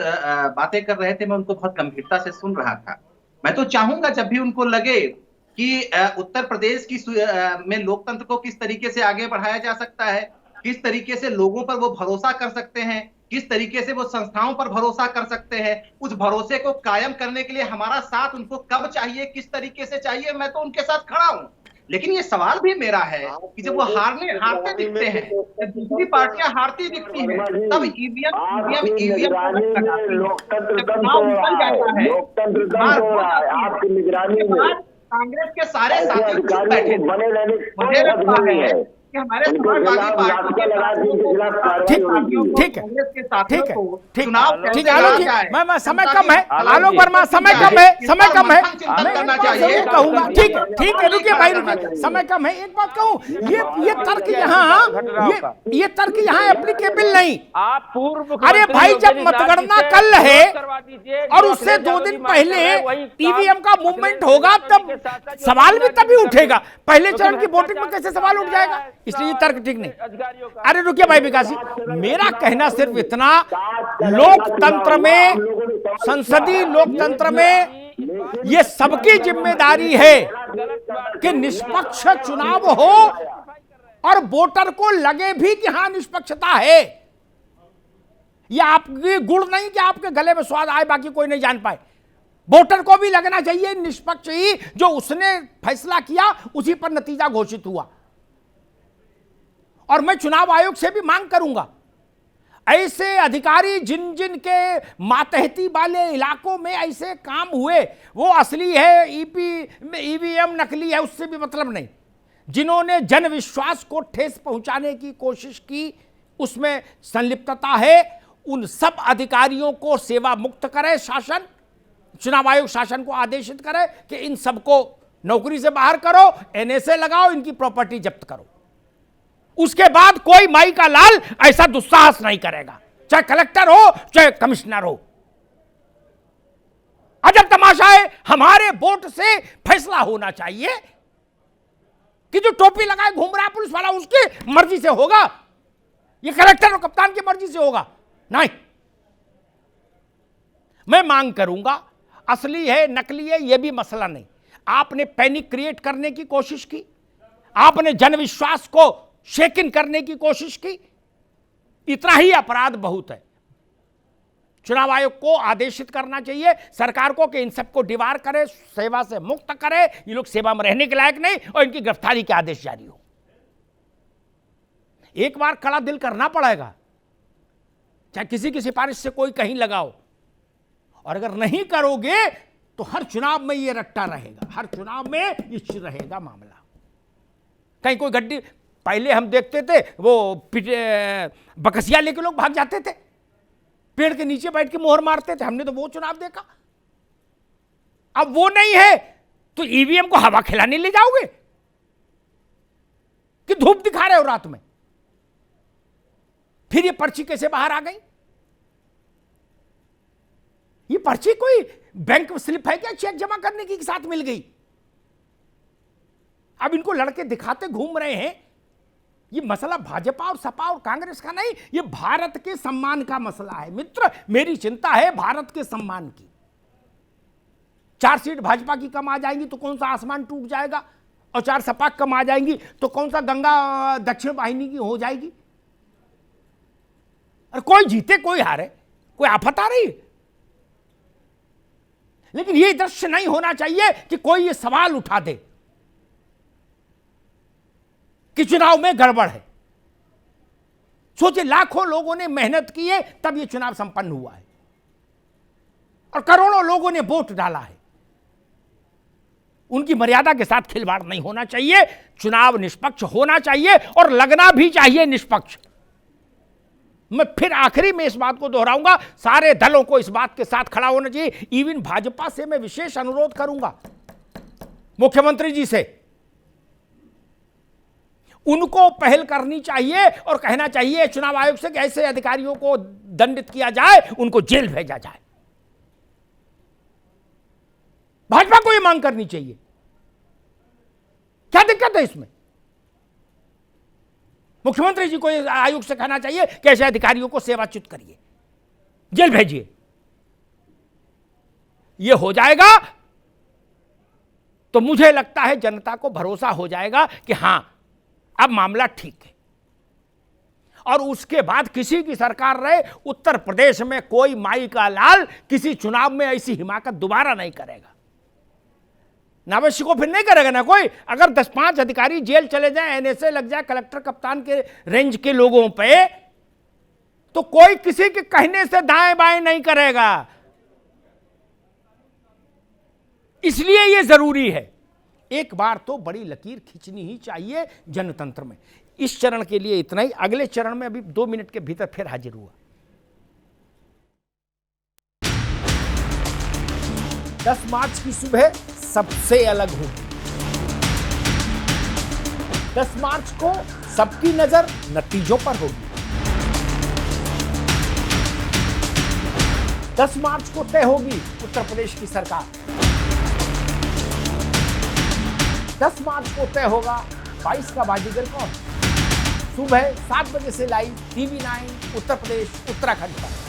बातें कर रहे थे, मैं उनको बहुत गंभीरता से सुन रहा था। मैं तो चाहूंगा जब भी उनको लगे कि उत्तर प्रदेश की में लोकतंत्र को किस तरीके से आगे बढ़ाया जा सकता है, किस तरीके से लोगों पर वो भरोसा कर सकते हैं, किस तरीके से वो संस्थाओं पर भरोसा कर सकते हैं, उस भरोसे को कायम करने के लिए हमारा साथ उनको कब चाहिए, किस तरीके से चाहिए, मैं तो उनके साथ खड़ा हूं। लेकिन ये सवाल भी मेरा है कि जब वो हारते दिखते हैं, जब दूसरी पार्टियां हारती दिखती हैं, तब ईवीएम आपकी निगरानी में कांग्रेस के सारे साथी चुप बैठे बने रहने मुझे लगता है कि हमारे समाजवादी पार्टी ठीक है, मैं समय कम है, आलोक वर्मा समय कम है, मैं कहूंगा, ठीक है, रुकिए भाई, रुकिए, समय कम है। एक बात कहूं, ये तर्क ये तर्क यहाँ एप्लीकेबल नहीं। आप पूर्व, अरे भाई, जब मतगणना कल है और उससे 2 दिन पहले ईवीएम का मूवमेंट होगा, तब सवाल भी तभी उठेगा। पहले चरण की वोटिंग में कैसे सवाल उठ जाएगा? इसलिए तर्क ठीक नहीं। अरे रुकिए भाई विकासी, मेरा कहना सिर्फ इतना, लोकतंत्र में, संसदीय लोकतंत्र में ये सबकी जिम्मेदारी है कि निष्पक्ष चुनाव हो और वोटर को लगे भी कि हां निष्पक्षता है। यह आपकी गुण नहीं कि आपके गले में स्वाद आए बाकी कोई नहीं जान पाए। वोटर को भी लगना चाहिए निष्पक्ष ही, जो उसने फैसला किया उसी पर नतीजा घोषित हुआ। और मैं चुनाव आयोग से भी मांग करूंगा, ऐसे अधिकारी जिन जिन के मातहती वाले इलाकों में ऐसे काम हुए, वो असली है ईवीएम नकली है उससे भी मतलब नहीं, जिन्होंने जन विश्वास को ठेस पहुंचाने की कोशिश की उसमें संलिप्तता है, उन सब अधिकारियों को सेवा मुक्त करे शासन। चुनाव आयोग शासन को आदेशित करे कि इन सबको नौकरी से बाहर करो, एनएसए लगाओ, इनकी प्रॉपर्टी जब्त करो। उसके बाद कोई माई का लाल ऐसा दुस्साहस नहीं करेगा, चाहे कलेक्टर हो चाहे कमिश्नर हो। अजब तमाशा है, हमारे वोट से फैसला होना चाहिए कि जो टोपी लगाए घूम रहा है पुलिस वाला उसकी मर्जी से होगा, ये कलेक्टर और कप्तान की मर्जी से होगा? नहीं। मैं मांग करूंगा, असली है नकली है यह भी मसला नहीं, आपने पैनिक क्रिएट करने की कोशिश की, आपने जनविश्वास को शेक इन करने की कोशिश की, इतना ही अपराध बहुत है। चुनाव आयोग को आदेशित करना चाहिए सरकार को कि इन सबको डिबार करे, सेवा से मुक्त करे, ये लोग सेवा में रहने के लायक नहीं, और इनकी गिरफ्तारी के आदेश जारी हो। एक बार कड़ा दिल करना पड़ेगा, चाहे किसी की सिफारिश से कोई कहीं लगाओ, और अगर नहीं करोगे तो हर चुनाव में ये रट्टा रहेगा, हर चुनाव में ये रहेगा मामला। कहीं कोई गड्डी, पहले हम देखते थे वो बकसिया लेके लोग भाग जाते थे, पेड़ के नीचे बैठ के मोहर मारते थे, हमने तो वो चुनाव देखा। अब वो नहीं है तो ईवीएम को हवा खिलाने ले जाओगे कि धूप दिखा रहे हो रात में? फिर ये पर्ची कैसे बाहर आ गई? ये पर्ची कोई बैंक स्लिप है क्या चेक जमा करने की साथ मिल गई? अब इनको लड़के दिखाते घूम रहे हैं। ये मसला भाजपा और सपा और कांग्रेस का नहीं, ये भारत के सम्मान का मसला है मित्र। मेरी चिंता है भारत के सम्मान की। 4 सीट भाजपा की कम आ जाएंगी तो कौन सा आसमान टूट जाएगा, और 4 सपा कम आ जाएंगी तो कौन सा गंगा दक्षिण वाहिनी की हो जाएगी। और कोई जीते कोई हारे, कोई आफत आ रही है। लेकिन ये दृश्य नहीं होना चाहिए कि कोई ये सवाल उठा दे कि चुनाव में गड़बड़ है। सोचिए, लाखों लोगों ने मेहनत की है तब ये चुनाव संपन्न हुआ है, और करोड़ों लोगों ने वोट डाला है। उनकी मर्यादा के साथ खिलवाड़ नहीं होना चाहिए। चुनाव निष्पक्ष होना चाहिए और लगना भी चाहिए निष्पक्ष। मैं फिर आखिरी में इस बात को दोहराऊंगा, सारे दलों को इस बात के साथ खड़ा होना चाहिए। इवन भाजपा से मैं विशेष अनुरोध करूंगा, मुख्यमंत्री जी से, उनको पहल करनी चाहिए और कहना चाहिए चुनाव आयोग से कि ऐसे अधिकारियों को दंडित किया जाए, उनको जेल भेजा जाए। भाजपा को यह मांग करनी चाहिए। क्या दिक्कत है इसमें? मुख्यमंत्री जी को आयोग से कहना चाहिए कि ऐसे अधिकारियों को सेवाच्युत करिए, जेल भेजिए। यह हो जाएगा तो मुझे लगता है जनता को भरोसा हो जाएगा कि हां अब मामला ठीक है। और उसके बाद किसी की सरकार रहे, उत्तर प्रदेश में कोई माई का लाल किसी चुनाव में ऐसी हिमाकत दोबारा नहीं करेगा। नावश्य को फिर नहीं करेगा ना कोई। अगर 10-5 अधिकारी जेल चले जाए, एनएसए लग जाए कलेक्टर कप्तान के रेंज के लोगों पे, तो कोई किसी के कहने से दाएं बाएं नहीं करेगा। इसलिए यह जरूरी है, एक बार तो बड़ी लकीर खींचनी ही चाहिए जनतंत्र में। इस चरण के लिए इतना ही। अगले चरण में अभी 2 मिनट के भीतर फिर हाजिर हुआ। 10 मार्च की सुबह सबसे अलग होगी। 10 मार्च को सबकी नजर नतीजों पर होगी। 10 मार्च को तय होगी उत्तर प्रदेश की सरकार। 10 मार्च को तय होगा 22 का बाजीगर कौन। सुबह 7 बजे से लाइव TV9 उत्तर प्रदेश उत्तराखंड पर।